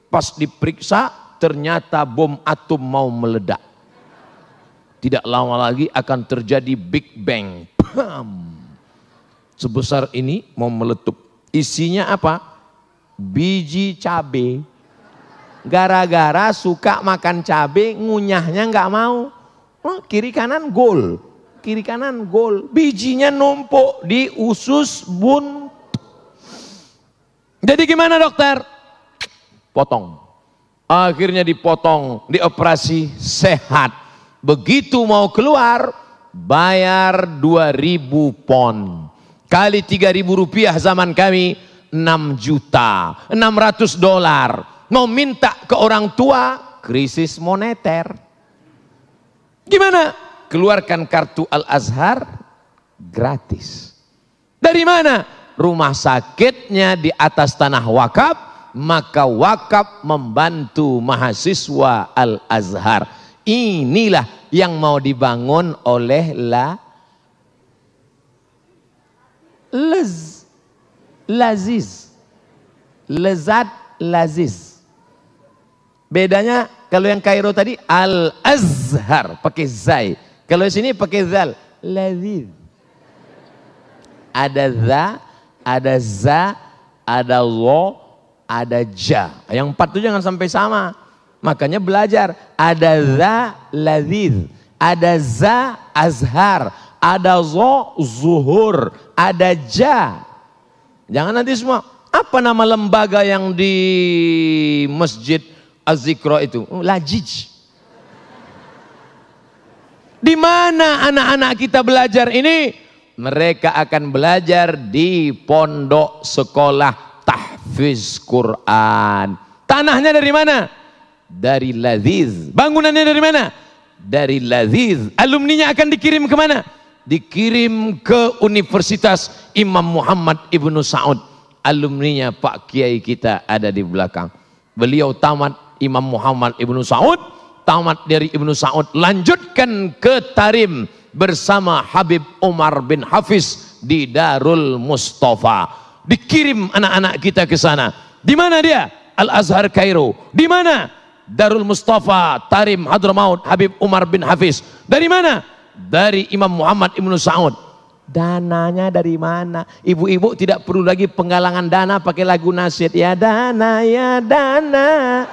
pas diperiksa ternyata bom atom mau meledak. Tidak lama lagi akan terjadi Big Bang. Pam. Sebesar ini mau meletup. Isinya apa? Biji cabe. Gara-gara suka makan cabe, ngunyahnya nggak mau. Kiri kanan gol, kiri kanan gol. Bijinya numpuk di usus bun. Jadi gimana dokter? Potong. Akhirnya dipotong, dioperasi, sehat. Begitu mau keluar, bayar 2.000 pon. Kali 3.000 rupiah zaman kami, 6.600.000 dolar. Mau minta ke orang tua, krisis moneter. Gimana? Keluarkan kartu Al-Azhar, gratis. Dari mana? Rumah sakitnya di atas tanah wakaf, maka wakaf membantu mahasiswa Al-Azhar. Inilah yang mau dibangun oleh Laziz. Lezat Laziz. Bedanya kalau yang Kairo tadi Al-Azhar pakai zai. Kalau sini pakai zal. Laziz. Ada za, ada za, ada lo, ada ja. Yang 4 itu jangan sampai sama. Makanya belajar. Ada za laziz, ada za azhar, ada zo zuhur, ada ja. Jangan nanti semua. Apa nama lembaga yang di Masjid Az-Zikra itu? Lajij. Di mana anak-anak kita belajar ini? Mereka akan belajar di pondok sekolah tahfiz Quran. Tanahnya dari mana? Dari Laziz. Bangunannya dari mana? Dari Laziz. Alumninya akan dikirim ke mana? Dikirim ke Universitas Imam Muhammad Ibnu Saud. Alumninya Pak Kiai kita ada di belakang. Beliau tamat Imam Muhammad Ibnu Saud, tamat dari Ibnu Saud, lanjutkan ke Tarim bersama Habib Umar bin Hafiz di Darul Mustafa. Dikirim anak-anak kita ke sana. Di mana dia? Al-Azhar Kairo. Di mana? Darul Mustafa, Tarim, Hadramaut, Habib Umar bin Hafiz. Dari mana? Dari Imam Muhammad Ibnu Saud. Dananya dari mana? Ibu-ibu tidak perlu lagi penggalangan dana pakai lagu nasihat. Ya dana, ya dana.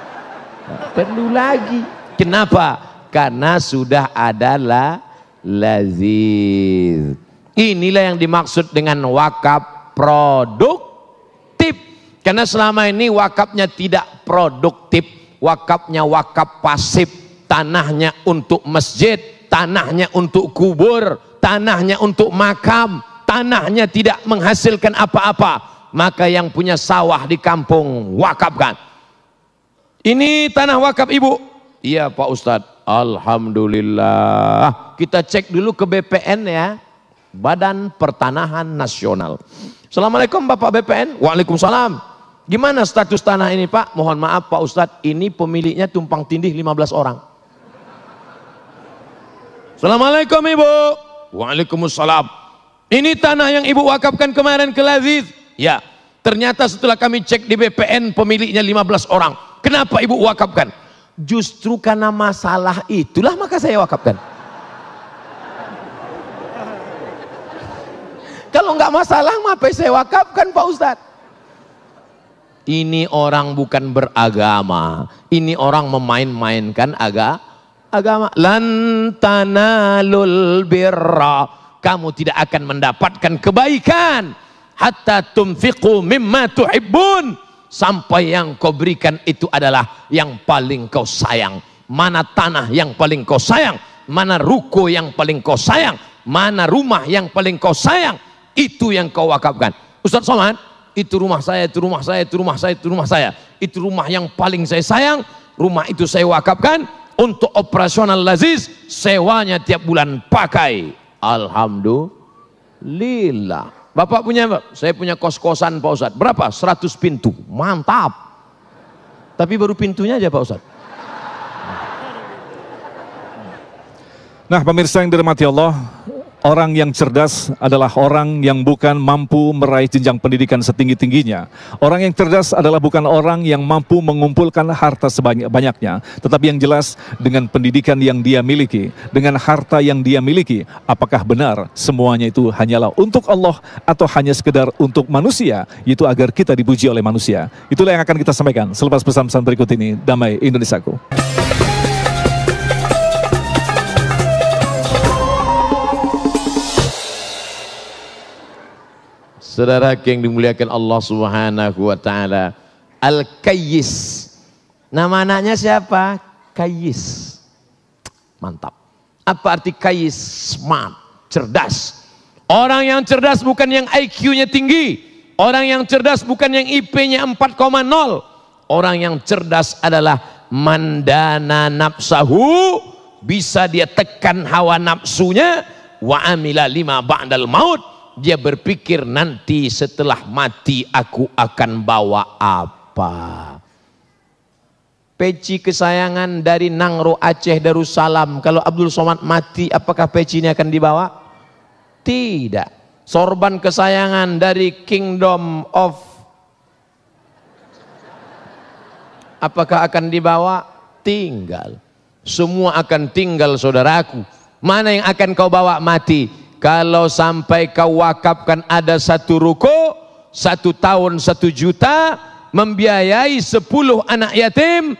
Tidak perlu lagi. Kenapa? Karena sudah ada Laziz. Inilah yang dimaksud dengan wakaf produktif. Karena selama ini wakafnya tidak produktif. Wakafnya wakaf pasif. Tanahnya untuk masjid, tanahnya untuk kubur, tanahnya untuk makam, tanahnya tidak menghasilkan apa-apa. Maka yang punya sawah di kampung wakafkan. Ini tanah wakaf ibu. Iya Pak Ustadz. Alhamdulillah. Kita cek dulu ke BPN ya, Badan Pertanahan Nasional. Assalamualaikum Bapak BPN. Waalaikumsalam. Gimana status tanah ini Pak? Mohon maaf Pak Ustadz, ini pemiliknya tumpang tindih 15 orang. Assalamualaikum Ibu. Waalaikumsalam. Ini tanah yang ibu wakafkan kemarin ke Laziz. Ya, ternyata setelah kami cek di BPN pemiliknya 15 orang. Kenapa ibu wakafkan? Justru karena masalah itulah maka saya wakafkan. Kalau nggak masalah, ngapain saya wakafkan Pak Ustadz? Ini orang bukan beragama. Ini orang memain-mainkan agama. Lan tanalul birra. Kamu tidak akan mendapatkan kebaikan hatta tunfiqu mimma tuhibbun. Sampai yang kau berikan itu adalah yang paling kau sayang. Mana tanah yang paling kau sayang? Mana ruko yang paling kau sayang? Mana rumah yang paling kau sayang? Itu yang kau wakafkan. Ustaz Somad, itu rumah saya, itu rumah saya, itu rumah saya, itu rumah saya. Itu rumah yang paling saya sayang. Rumah itu saya wakafkan untuk operasional Laziz, sewanya tiap bulan pakai. Alhamdulillah. Bapak punya, saya punya kos-kosan Pak Ustadz. Berapa? 100 pintu. Mantap. Tapi baru pintunya aja Pak Ustadz. Nah, pemirsa yang dirahmati Allah, orang yang cerdas adalah orang yang bukan mampu meraih jenjang pendidikan setinggi-tingginya. Orang yang cerdas adalah bukan orang yang mampu mengumpulkan harta sebanyak-banyaknya, tetapi yang jelas dengan pendidikan yang dia miliki, dengan harta yang dia miliki, apakah benar semuanya itu hanyalah untuk Allah atau hanya sekedar untuk manusia, yaitu agar kita dipuji oleh manusia. Itulah yang akan kita sampaikan selepas pesan-pesan berikut ini. Damai Indonesiaku. Saudara yang dimuliakan Allah Subhanahu wa taala, Al-Kayyis. Nama anaknya siapa? Kayyis. Mantap. Apa arti Kayyis? Smart, cerdas. Orang yang cerdas bukan yang IQ-nya tinggi. Orang yang cerdas bukan yang IP-nya 4,0. Orang yang cerdas adalah mandana nafsahu, bisa dia tekan hawa nafsunya, wa amila lima ba'dal maut. Dia berpikir nanti setelah mati aku akan bawa apa. Peci kesayangan dari Nangro Aceh Darussalam, kalau Abdul Somad mati apakah peci ini akan dibawa? Tidak. Sorban kesayangan dari Kingdom of, apakah akan dibawa? Tinggal. Semua akan tinggal saudaraku. Mana yang akan kau bawa mati? Kalau sampai kau wakafkan ada 1 ruko, 1 tahun 1 juta, membiayai 10 anak yatim.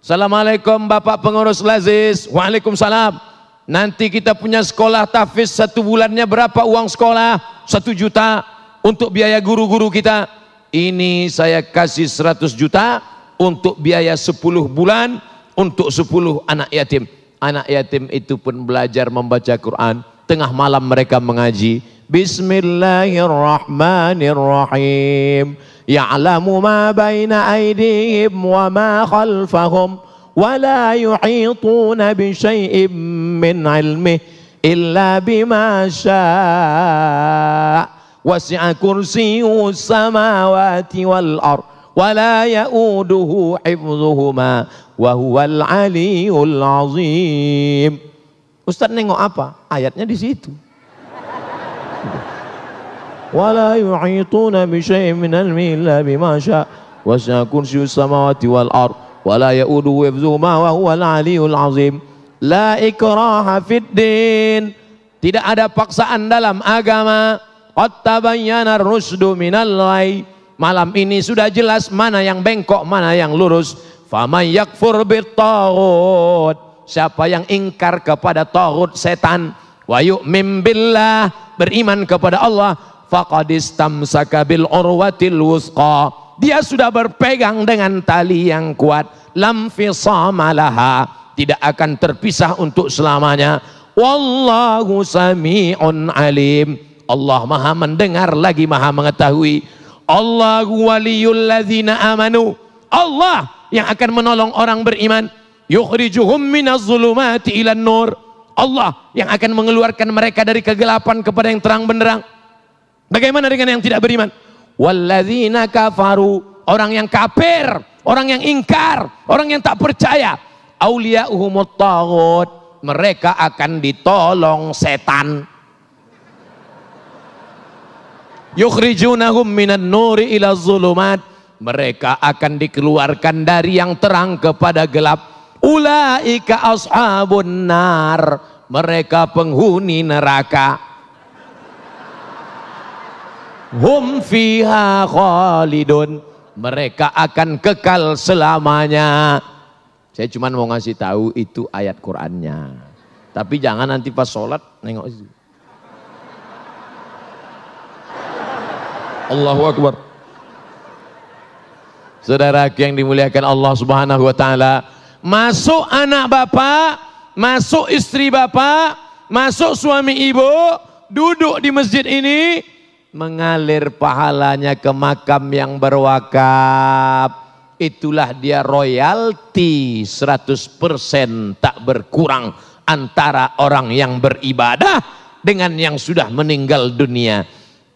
Assalamualaikum Bapak Pengurus Laziz. Waalaikumsalam. Nanti kita punya sekolah tahfiz 1 bulannya berapa uang sekolah? 1 juta untuk biaya guru-guru kita. Ini saya kasih 100 juta untuk biaya 10 bulan untuk 10 anak yatim. Anak yatim itu pun belajar membaca Quran. Tengah malam mereka mengaji. Bismillahirrahmanirrahim. Ya'lamu ma baina aydihim wa ma khalfahum wa la yuhituna bi syai'in min ilmihi illa bima syaa. Wasi'a kursiyyuhu samawati wal ard wa la ya'uduhu hifdhuhuma wa huwal aliyyul azim. Ustaz nengok apa? Ayatnya di situ. Wala yuhituna bi syai'in min ilmihi illa bima syaa. Wasi'a kursiyyus samawati wal ard wala ya'uduhu hifdhuhuma wa huwal aliyyul azim. La ikraha fid din. Tidak ada paksaan dalam agama. Qad tabayyana ar-rusydu minal ghayy. Malam ini sudah jelas mana yang bengkok, mana yang lurus. Faman yakfur bit-taghut. Siapa yang ingkar kepada taghut setan, wa yu'min billah, beriman kepada Allah, faqad istamsaka bil urwatil wusqa. Dia sudah berpegang dengan tali yang kuat, lam fisama laha, tidak akan terpisah untuk selamanya. Wallahu sami'un alim. Allah Maha mendengar lagi Maha mengetahui. Allahu waliyul ladzina amanu. Allah yang akan menolong orang beriman. Yukhrijuhum minaz zulumati ilan nur. Allah yang akan mengeluarkan mereka dari kegelapan kepada yang terang benderang. Bagaimana dengan yang tidak beriman? Walladzina kafaru, orang yang kafir, orang yang ingkar, orang yang tak percaya. Auliya'uhumut taghut, mereka akan ditolong setan. Yukhrijunahum minan nuri ila zulumat, mereka akan dikeluarkan dari yang terang kepada gelap. Ulaika ashabun nar, mereka penghuni neraka. Hum fiha khalidun, mereka akan kekal selamanya. Saya cuma mau ngasih tahu itu ayat Qur'annya. Tapi jangan nanti pas sholat nengok itu. Allahu Akbar. Saudara yang dimuliakan Allah Subhanahu wa taala, masuk anak bapak, masuk istri bapak, masuk suami ibu, duduk di masjid ini, mengalir pahalanya ke makam yang berwakaf. Itulah dia royalti 100% tak berkurang antara orang yang beribadah dengan yang sudah meninggal dunia.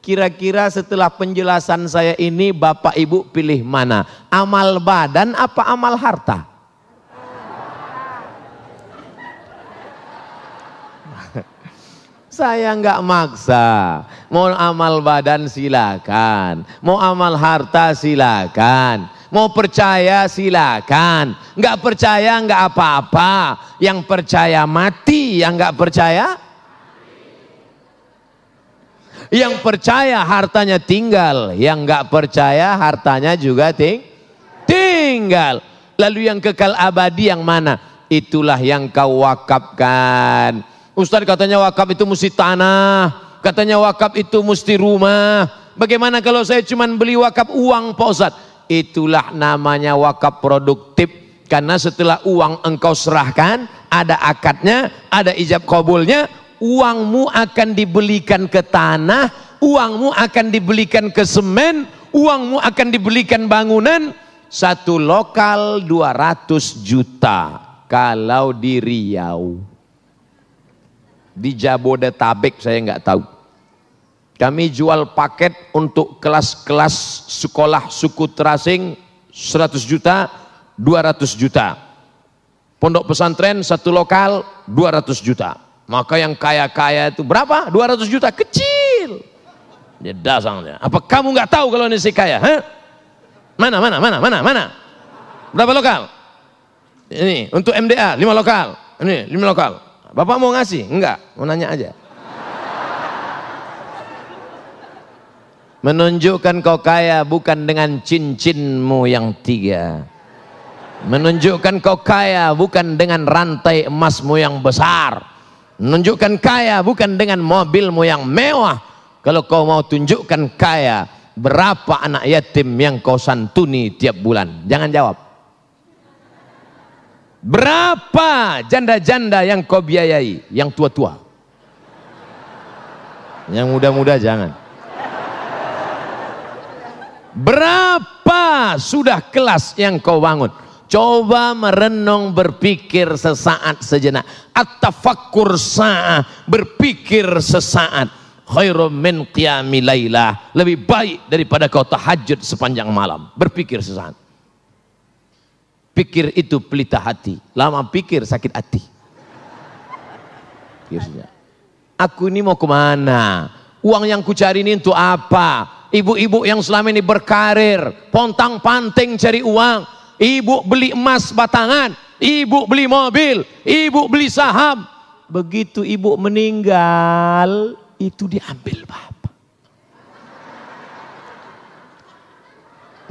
Kira-kira setelah penjelasan saya ini bapak ibu pilih mana? Amal badan apa amal harta? Saya nggak maksa. Mau amal badan silakan, mau amal harta silakan, mau percaya silakan, nggak percaya nggak apa-apa. Yang percaya mati, yang nggak percaya, yang percaya hartanya tinggal, yang nggak percaya hartanya juga tinggal. Lalu yang kekal abadi yang mana? Itulah yang kau wakafkan. Ustaz katanya wakaf itu mesti tanah, katanya wakaf itu mesti rumah. Bagaimana kalau saya cuma beli wakaf uang Pak Ustaz? Itulah namanya wakaf produktif. Karena setelah uang engkau serahkan, ada akadnya, ada ijab kabulnya, uangmu akan dibelikan ke tanah, uangmu akan dibelikan ke semen, uangmu akan dibelikan bangunan. Satu lokal 200 juta kalau di Riau. Di Jabodetabek saya nggak tahu. Kami jual paket untuk kelas-kelas sekolah suku terasing 100 juta, 200 juta. Pondok pesantren satu lokal 200 juta. Maka yang kaya-kaya itu berapa? 200 juta, kecil. Ya dasarnya. Apa kamu nggak tahu kalau ini si kaya? Hah? Mana? Berapa lokal? Ini untuk MDA 5 lokal. Ini 5 lokal. Bapak mau ngasih? Enggak, mau nanya aja. Menunjukkan kau kaya bukan dengan cincinmu yang 3. Menunjukkan kau kaya bukan dengan rantai emasmu yang besar. Menunjukkan kaya bukan dengan mobilmu yang mewah. Kalau kau mau tunjukkan kaya, berapa anak yatim yang kau santuni tiap bulan? Jangan jawab. Berapa janda-janda yang kau biayai? Yang tua-tua. Yang muda-muda jangan. Berapa sudah kelas yang kau bangun? Coba merenung, berpikir sesaat sejenak. At-tafakkur sa'ah, berpikir sesaat. Khairum min qiyami lailah, lebih baik daripada kau tahajud sepanjang malam. Berpikir sesaat. Pikir itu pelita hati, lama pikir sakit hati. Pikirnya, aku ini mau kemana? Uang yang kucari ini untuk apa? Ibu-ibu yang selama ini berkarir, pontang-panting cari uang. Ibu beli emas batangan, ibu beli mobil, ibu beli saham. Begitu ibu meninggal, itu diambil bapak.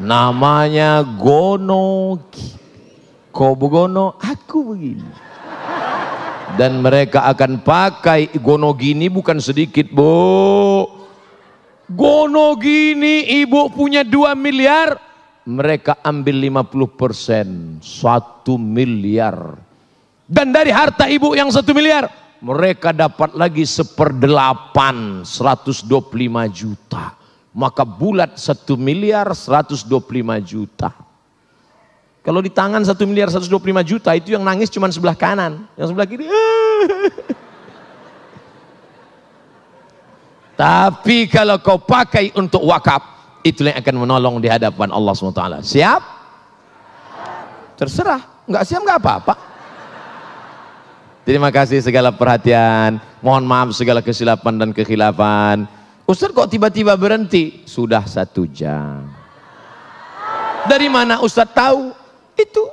Namanya gonogi. Kau begono, aku begini. Dan mereka akan pakai gono gini bukan sedikit, Bu. Gono gini ibu punya 2 miliar, mereka ambil 50%, 1 miliar. Dan dari harta ibu yang 1 miliar, mereka dapat lagi 1/8, 125 juta. Maka bulat 1 miliar 125 juta. Kalau di tangan 1 miliar 125 juta itu yang nangis cuma sebelah kanan, yang sebelah kiri. Tapi kalau kau pakai untuk wakaf, itulah yang akan menolong di hadapan Allah SWT. Siap? Terserah, nggak siap nggak apa-apa. Terima kasih segala perhatian. Mohon maaf segala kesilapan dan kekhilafan. Ustaz kok tiba-tiba berhenti? Sudah 1 jam. Dari mana Ustaz tahu? Itu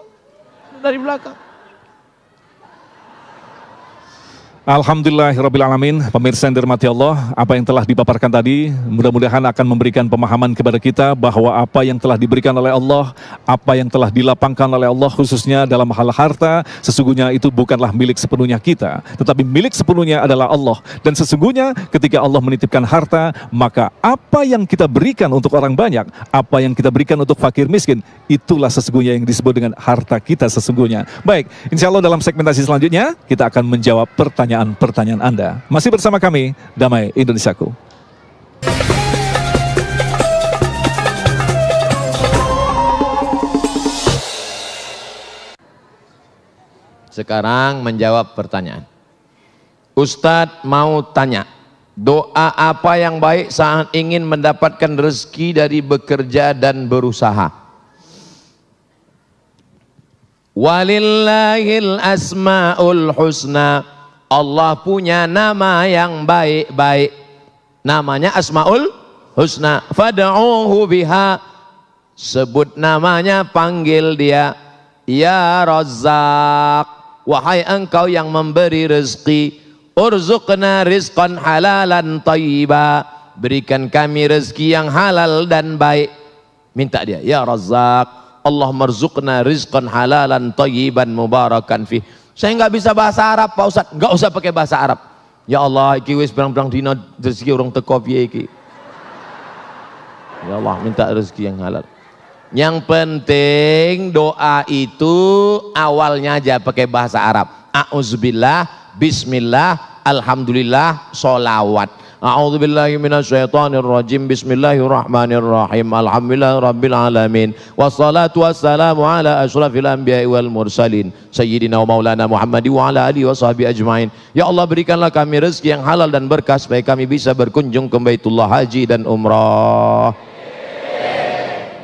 dari belakang. Alhamdulillahirrabbilalamin. Pemirsa yang dirahmati Allah, apa yang telah dipaparkan tadi mudah-mudahan akan memberikan pemahaman kepada kita bahwa apa yang telah diberikan oleh Allah, apa yang telah dilapangkan oleh Allah khususnya dalam hal harta, sesungguhnya itu bukanlah milik sepenuhnya kita, tetapi milik sepenuhnya adalah Allah. Dan sesungguhnya ketika Allah menitipkan harta, maka apa yang kita berikan untuk orang banyak, apa yang kita berikan untuk fakir miskin, itulah sesungguhnya yang disebut dengan harta kita sesungguhnya. Baik, insya Allah dalam segmentasi selanjutnya kita akan menjawab pertanyaan Anda. Masih bersama kami, Damai Indonesiaku. Sekarang menjawab pertanyaan. Ustadz mau tanya, doa apa yang baik saat ingin mendapatkan rezeki dari bekerja dan berusaha? Walillahil asmaul husna. Allah punya nama yang baik-baik. Namanya Asmaul Husna. Fad'uhu biha. Sebut namanya, panggil dia. Ya Razzaq. Wahai engkau yang memberi rezeki. Urzuqna rizqan halalan tayyiba. Berikan kami rezeki yang halal dan baik. Minta dia. Ya Razzaq. Allah marzuqna rizqan halalan tayyiban mubarakan fih. Saya nggak bisa bahasa Arab Pak Ustadz, nggak usah pakai bahasa Arab. Ya Allah, iki wis berang-berang dina rezeki orang teko piye iki. Ya Allah, minta rezeki yang halal. Yang penting doa itu awalnya aja pakai bahasa Arab. A'udzubillah, bismillah, alhamdulillah, sholawat. A'udzubillahi minasyaitonirrajim. Bismillahirrahmanirrahim. Alhamdulillahirabbil alamin. Wassalatu wassalamu ala asyrafil anbiya'i wal mursalin sayyidina wa maulana Muhammadi wa ala alihi washabihi ajmain. Ya Allah, berikanlah kami rezeki yang halal dan berkah supaya kami bisa berkunjung ke Baitullah Haji dan Umrah.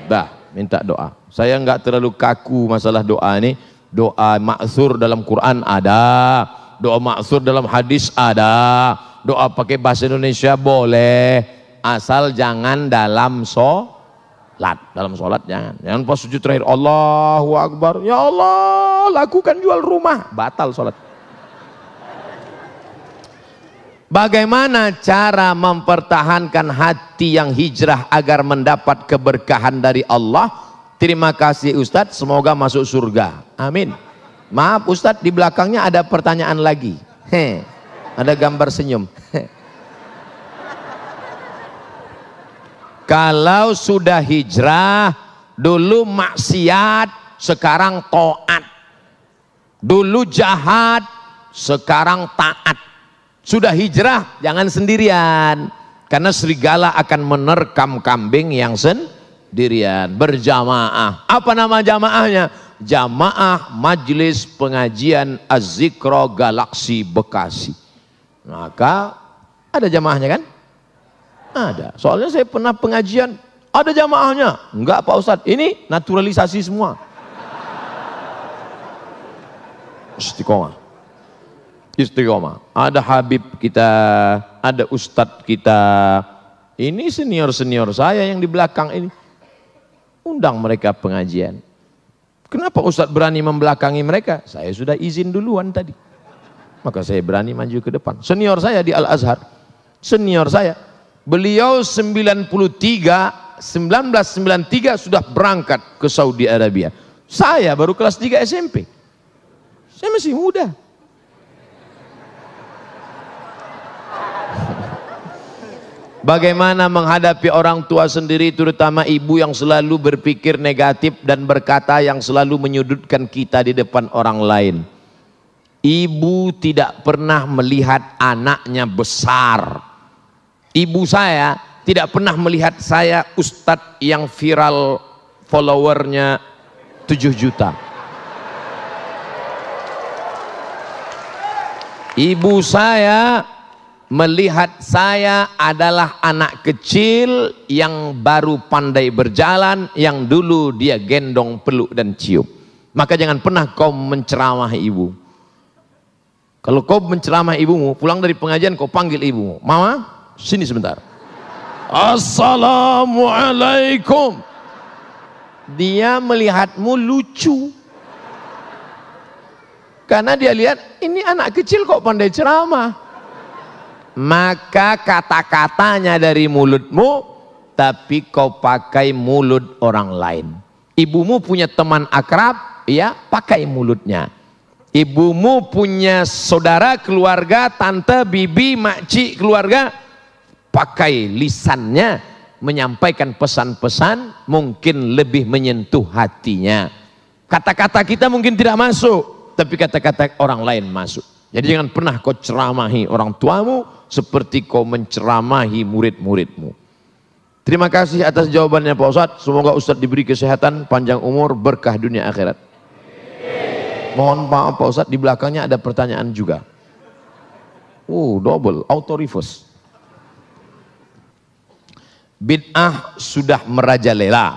Dah, minta doa. Saya enggak terlalu kaku masalah doa ini. Doa ma'tsur dalam Quran ada, doa ma'tsur dalam hadis ada. Doa pakai bahasa Indonesia boleh, asal jangan dalam sholat. Dalam sholat jangan pas sujud terakhir Allahu Akbar, ya Allah lakukan jual rumah, batal sholat. Bagaimana cara mempertahankan hati yang hijrah agar mendapat keberkahan dari Allah? Terima kasih Ustadz, semoga masuk surga, amin. Maaf Ustadz, di belakangnya ada pertanyaan lagi. Ada gambar senyum. Kalau sudah hijrah, dulu maksiat, sekarang taat. Dulu jahat, sekarang taat. Sudah hijrah, jangan sendirian. Karena serigala akan menerkam kambing yang sendirian. Berjamaah. Apa nama jamaahnya? Jamaah Majelis Pengajian Az-Zikra Galaksi Bekasi. Maka ada jamaahnya kan? Ada. Soalnya saya pernah pengajian, ada jamaahnya. Enggak Pak Ustadz, ini naturalisasi semua. Istiqomah. Istiqomah. Ada Habib kita, ada Ustadz kita. Ini senior-senior saya yang di belakang ini. Undang mereka pengajian. Kenapa Ustadz berani membelakangi mereka? Saya sudah izin duluan tadi. Maka saya berani maju ke depan. Senior saya di Al-Azhar, senior saya, beliau 1993 sudah berangkat ke Saudi Arabia. Saya baru kelas 3 SMP. Saya masih muda. Bagaimana menghadapi orang tua sendiri, terutama ibu yang selalu berpikir negatif dan berkata yang selalu menyudutkan kita di depan orang lain. Ibu tidak pernah melihat anaknya besar. Ibu saya tidak pernah melihat saya ustadz yang viral followernya 7 juta. Ibu saya melihat saya adalah anak kecil yang baru pandai berjalan, yang dulu dia gendong, peluk dan cium. Maka jangan pernah kau menceramahi ibu. Kalau kau menceramah ibumu, pulang dari pengajian kau panggil ibumu, Mama, sini sebentar. Assalamualaikum. Dia melihatmu lucu. Karena dia lihat, ini anak kecil kok pandai ceramah. Maka kata-katanya dari mulutmu, tapi kau pakai mulut orang lain. Ibumu punya teman akrab, ya pakai mulutnya. Ibumu punya saudara, keluarga, tante, bibi, makcik, keluarga, pakai lisannya menyampaikan pesan-pesan mungkin lebih menyentuh hatinya. Kata-kata kita mungkin tidak masuk, tapi kata-kata orang lain masuk. Jadi jangan pernah kau ceramahi orang tuamu seperti kau menceramahi murid-muridmu. Terima kasih atas jawabannya Pak Ustadz. Semoga Ustadz diberi kesehatan, panjang umur, berkah dunia akhirat. Mohon maaf Pak Ustadz, di belakangnya ada pertanyaan juga. Double, auto reverse. Bid'ah sudah merajalela.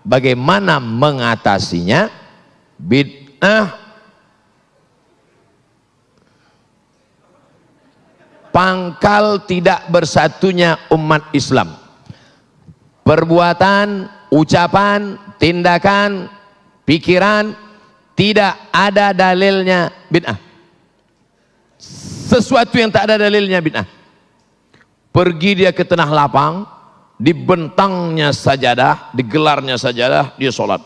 Bagaimana mengatasinya? Bid'ah pangkal tidak bersatunya umat Islam. Perbuatan, ucapan, tindakan, pikiran, tidak ada dalilnya bid'ah. Sesuatu yang tak ada dalilnya bid'ah. Pergi dia ke tanah lapang, dibentangnya sajadah, digelarnya sajadah, dia sholat.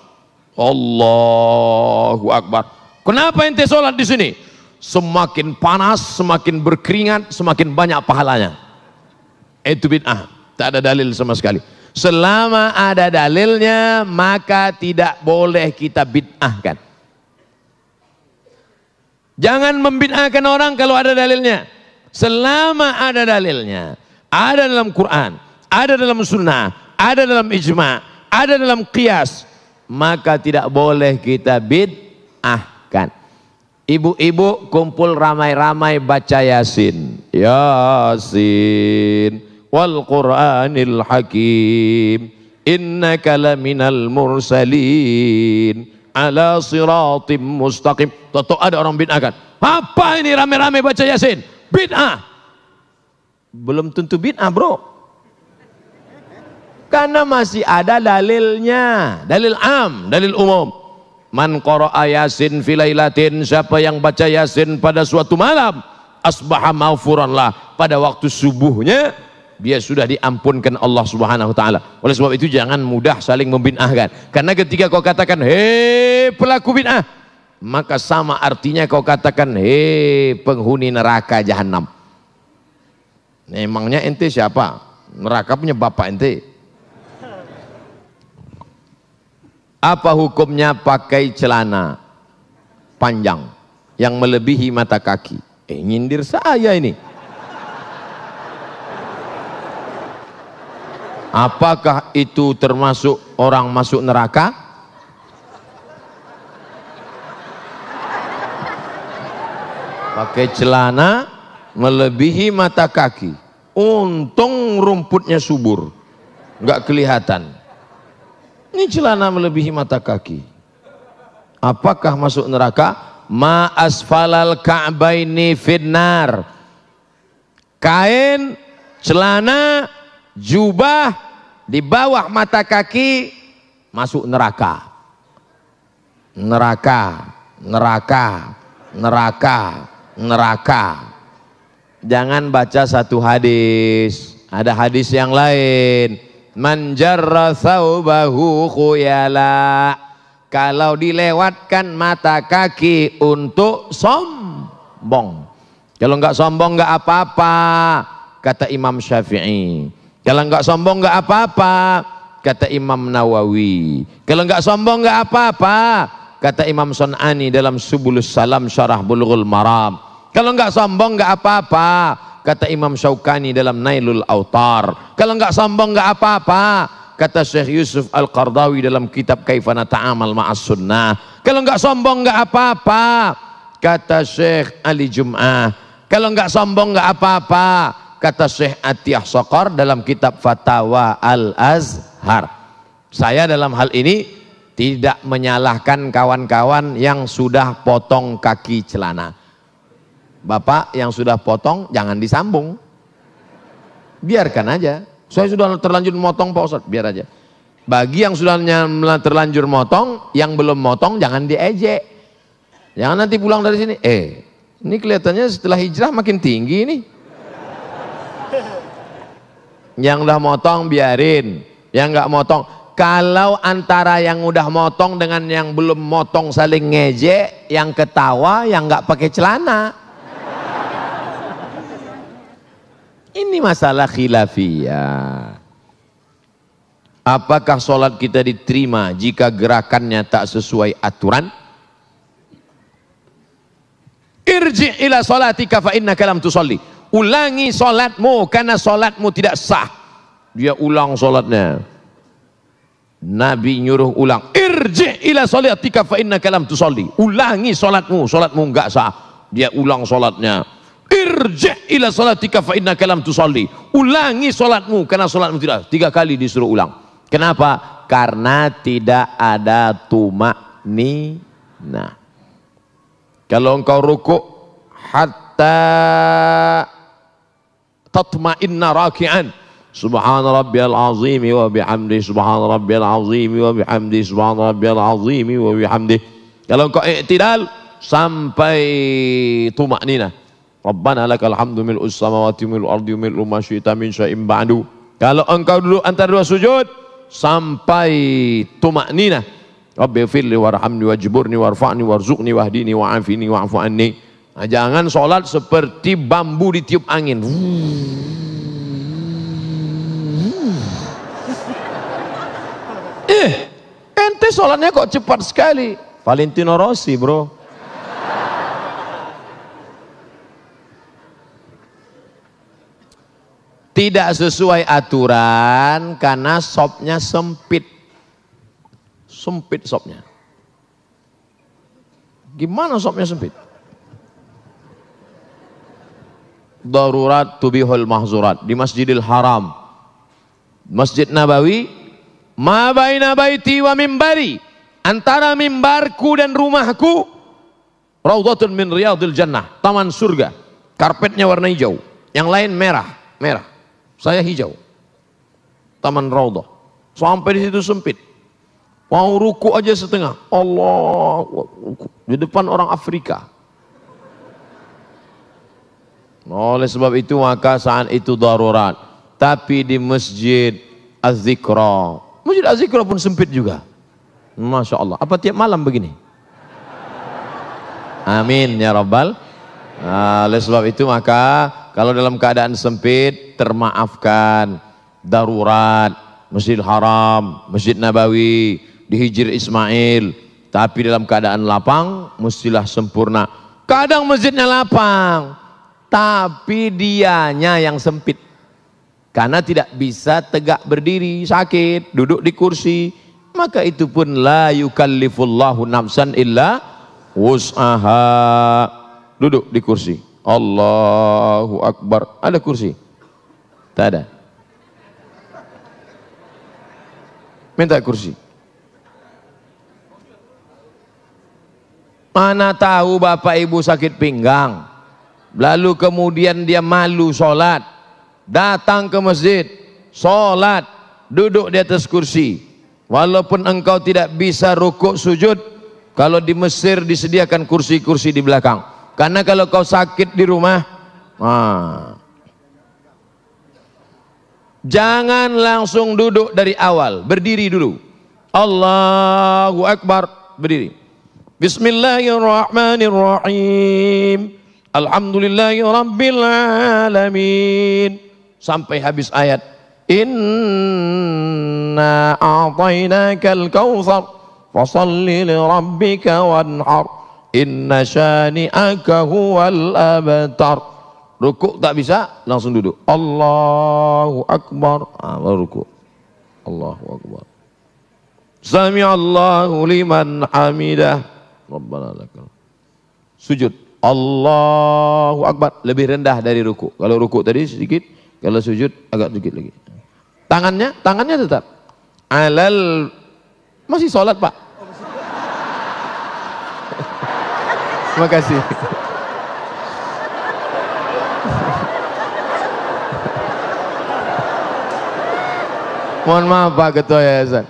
Allahu Akbar. Kenapa ente sholat di sini? Semakin panas, semakin berkeringat, semakin banyak pahalanya. Itu bid'ah. Tak ada dalil sama sekali. Selama ada dalilnya, maka tidak boleh kita bid'ahkan. Jangan membid'ahkan orang kalau ada dalilnya. Selama ada dalilnya, ada dalam Quran, ada dalam sunnah, ada dalam ijma', ada dalam qiyas, maka tidak boleh kita bid'ahkan. Ibu-ibu kumpul ramai-ramai baca Yasin. Yasin wal Qur'anil Hakim, innaka laminal mursalin ala siratim mustaqim. Toto ada orang bid'ahkan. Apa ini rame-rame baca Yasin? Bid'ah. Belum tentu bid'ah bro, karena masih ada dalilnya. Dalil am, dalil umum. Man qara'a Yasin fi lailatin, siapa yang baca Yasin pada suatu malam, asbaha maghfuran lah, pada waktu subuhnya dia sudah diampunkan Allah Subhanahu wa taala. Oleh sebab itu jangan mudah saling membid'ahkan. Karena ketika kau katakan hei pelaku bid'ah, maka sama artinya kau katakan hei penghuni neraka jahanam. Emangnya ente siapa? Neraka punya bapak ente. Apa hukumnya pakai celana panjang yang melebihi mata kaki? Nyindir saya ini. Apakah itu termasuk orang masuk neraka? Pakai celana melebihi mata kaki. Untung rumputnya subur, nggak kelihatan. Ini celana melebihi mata kaki. Apakah masuk neraka? Ma asfalal ka'baini finnar. Kain, celana, jubah di bawah mata kaki masuk neraka. Neraka, neraka, neraka, neraka. Jangan baca satu hadis, ada hadis yang lain. Man jarra thawbahu khuyala. Kalau dilewatkan mata kaki untuk sombong. Kalau enggak sombong enggak apa-apa, kata Imam Syafi'i. Kalau enggak sombong enggak apa-apa, kata Imam Nawawi. Kalau enggak sombong enggak apa-apa, kata Imam Sun'ani dalam Subulus Salam Syarah Bulughul Maram. Kalau enggak sombong enggak apa-apa, kata Imam Syaukani dalam Nailul Autar. Kalau enggak sombong enggak apa-apa, kata Syekh Yusuf Al-Qardawi dalam kitab Kaifa Nata'amal Ma'as Sunnah. Kalau enggak sombong enggak apa-apa, kata Syekh Ali Jum'ah. Kalau enggak sombong enggak apa-apa, kata Syekh Atiyah Saqar dalam kitab Fatawa Al-Azhar. Saya dalam hal ini tidak menyalahkan kawan-kawan yang sudah potong kaki celana. Bapak yang sudah potong jangan disambung, biarkan aja. Saya sudah terlanjur motong Pak Ustadz, biar aja. Bagi yang sudah terlanjur motong, yang belum motong jangan diejek. Jangan nanti pulang dari sini, ini kelihatannya setelah hijrah makin tinggi nih. Yang udah motong biarin, yang nggak motong. Kalau antara yang udah motong dengan yang belum motong saling ngejek, yang ketawa yang nggak pakai celana. Ini masalah khilafiyah. Apakah sholat kita diterima jika gerakannya tak sesuai aturan? Irji' ila sholatika fa innaka lam tusalli. Ulangi sholatmu karena sholatmu tidak sah. Dia ulang sholatnya. Nabi nyuruh ulang. Irji' ila sholatika fa innaka lam tusalli. Ulangi sholatmu, sholatmu enggak sah. Dia ulang sholatnya. Irji' ila sholatika fa innaka lam tusalli. Ulangi sholatmu karena sholatmu tidak. 3 kali disuruh ulang. Kenapa? Karena tidak ada tumakninah. Kalau engkau rukuk hatta tatma'inna raki'an, subhana rabbiyal azim wa bihamdi, subhana rabbiyal azim wa bihamdi, subhana rabbiyal azim wa bihamdi. Kalau engkau i'tidal sampai tumakninah, rabbana lakal hamdu mil'us samawati mil'ul ardi mil'u ma syi'ta min syai'in ba'du. Kalau engkau duduk antara 2 sujud sampai tumakninah, rabbi firli warhamni wajburni warfa'ni warzuqni wahdini wa'afini wa'fu anni. Nah, jangan sholat seperti bambu ditiup angin. Ente sholatnya kok cepat sekali. Valentino Rossi bro. Tidak sesuai aturan karena sopnya sempit. Sempit sopnya. Gimana sopnya sempit? Darurat tubihul mahzurat. Di Masjidil Haram, Masjid Nabawi, ma baina baiti wa mimbari, antara mimbarku dan rumahku, raudhatun min riyadil jannah, taman surga. Karpetnya warna hijau, yang lain merah, saya hijau. Taman raudhah. Sampai di situ sempit. Mau ruku aja setengah. Allah, di depan orang Afrika. Oleh sebab itu maka saat itu darurat. Tapi di Masjid Az-Zikra, Masjid Az-Zikra pun sempit juga. Masya Allah. Apa tiap malam begini? Amin ya Rabbal. Oleh sebab itu maka kalau dalam keadaan sempit termaafkan. Darurat, Masjid Haram, Masjid Nabawi, di Hijr Ismail. Tapi dalam keadaan lapang mestilah sempurna. Kadang masjidnya lapang, tapi dianya yang sempit. Karena tidak bisa tegak berdiri, sakit, duduk di kursi. Maka itu pun la yukallifullahu nafsan illa wus'aha. Duduk di kursi. Allahu Akbar. Ada kursi? Tak ada. Minta kursi. Mana tahu bapak ibu sakit pinggang, lalu kemudian dia malu sholat, datang ke masjid, sholat, duduk di atas kursi. Walaupun engkau tidak bisa rukuk sujud, kalau di Mesir disediakan kursi-kursi di belakang. Karena kalau kau sakit di rumah, jangan langsung duduk dari awal, berdiri dulu. Allahu Akbar, berdiri. Bismillahirrahmanirrahim. Alhamdulillahi Rabbil Alamin. Sampai habis ayat. Inna a'tainakal kautsar fasalli li rabbika wanhar. Inna syani'aka huwal abtar. Rukuk tak bisa, langsung duduk. Allahu Akbar. Baru rukuk. Allahu Akbar. Sami'allahu liman hamidah. Rabbana lakal. Sujud. Allahu Akbar. Lebih rendah dari rukuk. Kalau rukuk tadi sedikit, kalau sujud agak sedikit lagi. Tangannya tetap. Alal. Masih sholat Pak. Terima kasih. Mohon maaf Pak Ketua Yayasan.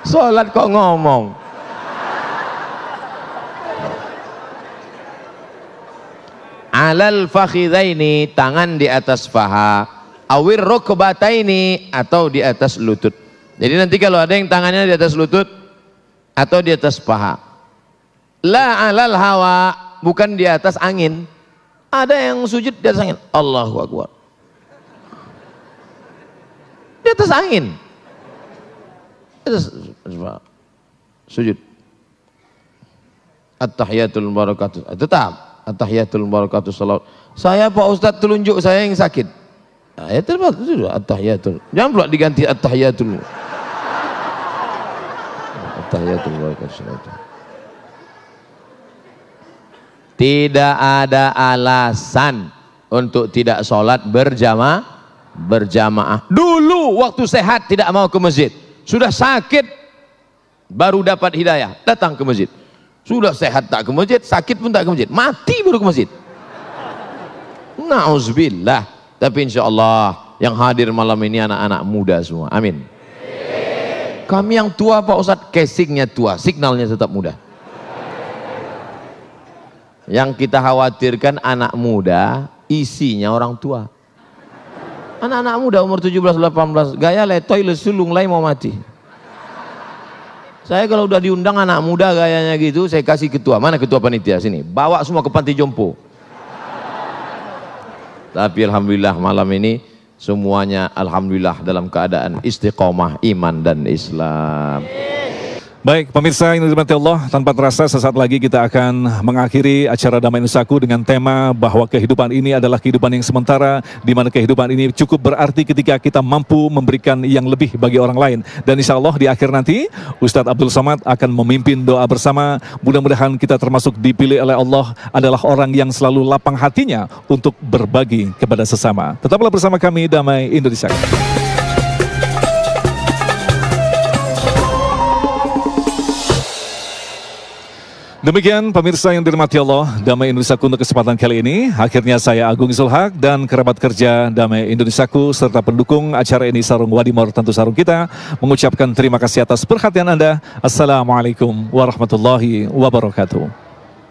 Sholat kok ngomong. Alal fakhidaini, tangan di atas paha. Awir rukbataini, atau di atas lutut. Jadi nanti kalau ada yang tangannya di atas lutut atau di atas paha. La alal hawa, bukan di atas angin. Ada yang sujud di atas angin. Allahu Akbar. Di atas angin. Sujud. At-tahiyatul barakatuh. Tetap. At-tahiyatul barakatuh salawat. Saya Pak Ustadz telunjuk saya yang sakit. Nah, ya terus at-tahiyatul. Jangan pula diganti at-tahiyatul. At-tahiyatul barakatuh salawat. Tidak ada alasan untuk tidak sholat berjamaah. Dulu waktu sehat tidak mau ke masjid. Sudah sakit baru dapat hidayah, datang ke masjid. Sudah sehat tak ke masjid, sakit pun tak ke masjid, mati baru ke masjid. Na'udzubillah. Tapi insya Allah yang hadir malam ini anak-anak muda semua. Amin. Kami yang tua Pak Ustadz, casingnya tua, signalnya tetap muda. Yang kita khawatirkan anak muda, isinya orang tua. Anak-anak muda umur 17-18, gaya letoy lesulung lain mau mati. Saya kalau udah diundang anak muda gayanya gitu, saya kasih ketua. Mana ketua panitia? Sini, bawa semua ke panti jompo. Tapi alhamdulillah malam ini semuanya alhamdulillah dalam keadaan istiqomah iman dan Islam. Baik, pemirsa yang dirahmati Allah, tanpa terasa sesaat lagi kita akan mengakhiri acara Damai Nusaku dengan tema bahwa kehidupan ini adalah kehidupan yang sementara, di mana kehidupan ini cukup berarti ketika kita mampu memberikan yang lebih bagi orang lain. Dan insya Allah di akhir nanti, Ustadz Abdul Somad akan memimpin doa bersama. Mudah-mudahan kita termasuk dipilih oleh Allah adalah orang yang selalu lapang hatinya untuk berbagi kepada sesama. Tetaplah bersama kami, Damai Indonesia. Demikian pemirsa yang dirahmati Allah, Damai Indonesiaku untuk kesempatan kali ini. Akhirnya saya Agung Zulhaq dan kerabat kerja Damai Indonesiaku serta pendukung acara ini Sarung Wadimor tentu sarung kita mengucapkan terima kasih atas perhatian Anda. Assalamualaikum warahmatullahi wabarakatuh.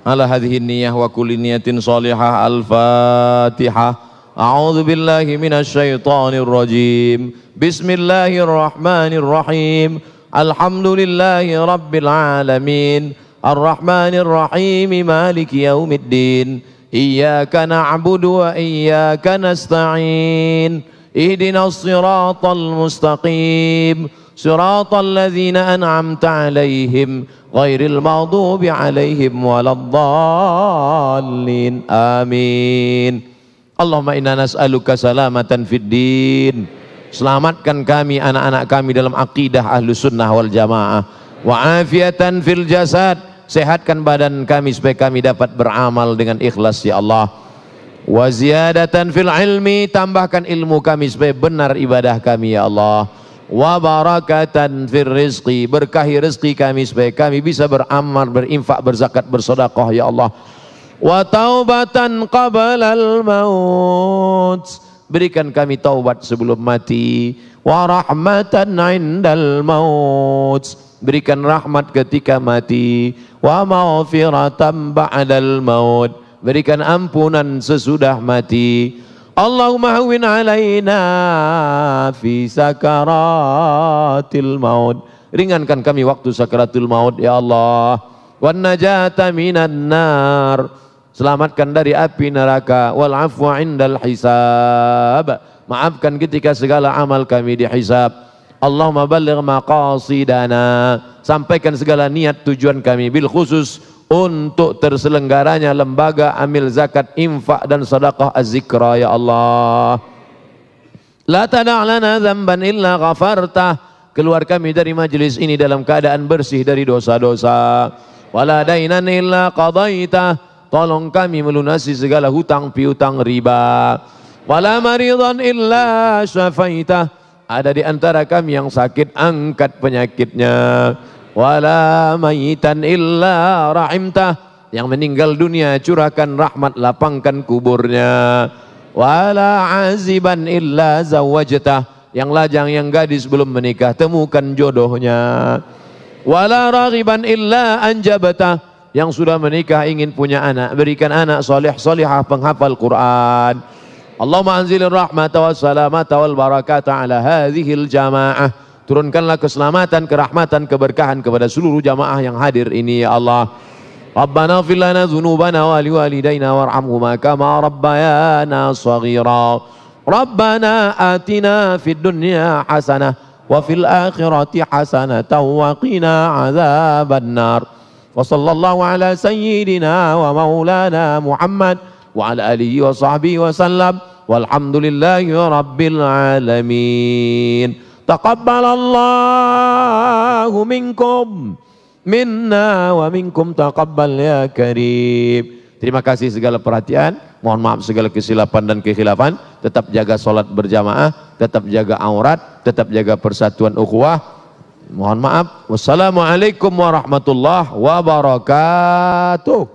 Ala hadhihi niyyah wa kulli niyatin salihah. Al-Fatihah. A'udzu billahi minasyaitonir rajim. Bismillahirrahmanirrahim. Alhamdulillahi rabbil alamin. Ar-Rahmanir Rahim, Maliki Yaumiddin. Iyyaka na'budu wa iyyaka nasta'in. Ihdinas siratal mustaqim. Siratal ladzina an'amta 'alaihim ghairil maghdubi 'alaihim waladdallin. Amin. Allahumma inna nas'aluka salamatan fid din. Selamatkan kami, anak-anak kami dalam akidah Ahlus Sunnah wal Jamaah. Wa afiatan fil jasad. Sehatkan badan kami supaya kami dapat beramal dengan ikhlas ya Allah. Wa ziyadatan fil ilmi, tambahkan ilmu kami supaya benar ibadah kami ya Allah. Wa barakatan fil rizqi, berkahi rezeki kami supaya kami bisa beramal, berinfak, berzakat, bersedekah ya Allah. Wa taubatan qabalal maut, berikan kami taubat sebelum mati. Wa rahmatan indal maut, berikan rahmat ketika mati. Wa maghfiratan ba'dal maut, berikan ampunan sesudah mati. Allahumma hawwin alaina fi sakaratil maut, ringankan kami waktu sakaratul maut ya Allah. Wan najata minan nar, selamatkan dari api neraka. Wal afwa indal hisab, maafkan ketika segala amal kami dihisab. Allahumma balligh maqasidana, sampaikan segala niat tujuan kami, bil khusus untuk terselenggaranya lembaga amil zakat, infak dan sedekah az-zikra ya Allah. La tada' lana dzamban illa ghafartah, keluar kami dari majelis ini dalam keadaan bersih dari dosa-dosa. Wala dainan illa qadaitah, tolong kami melunasi segala hutang piutang riba. Wala maridan illa syafaitah, ada di antara kami yang sakit, angkat penyakitnya. Wala mayitan illa rahimtah, yang meninggal dunia curahkan rahmat, lapangkan kuburnya. wala aziban illa zawwajtah, yang lajang yang gadis belum menikah temukan jodohnya. Wala raghiban illa anjabtah, yang sudah menikah ingin punya anak berikan anak soleh solihah penghafal Quran. Allahumma anzilir rahmata was salamata wal barakata ala hadhil jamaah, turunkanlah keselamatan, kerahmatan, keberkahan kepada seluruh jamaah yang hadir ini ya Allah. Rabbana ighfir lana dzunubana wa liwalidayna warhamhuma kama rabbayana shaghira. Rabbana atina fid dunya hasanah wa fil akhirati hasanatan wa qina adzabannar. Wa sallallahu ala sayyidina wa maulana Muhammad wa ala alihi wa sahbihi wa sallam. Walhamdulillahi rabbil alamin. Taqabbalallahu minkum minna wa minkum taqabbal ya karim. Terima kasih segala perhatian, mohon maaf segala kesilapan dan kekhilafan. Tetap jaga solat berjamaah, tetap jaga aurat, tetap jaga persatuan ukhuwah. Mohon maaf. Wassalamualaikum warahmatullahi wabarakatuh.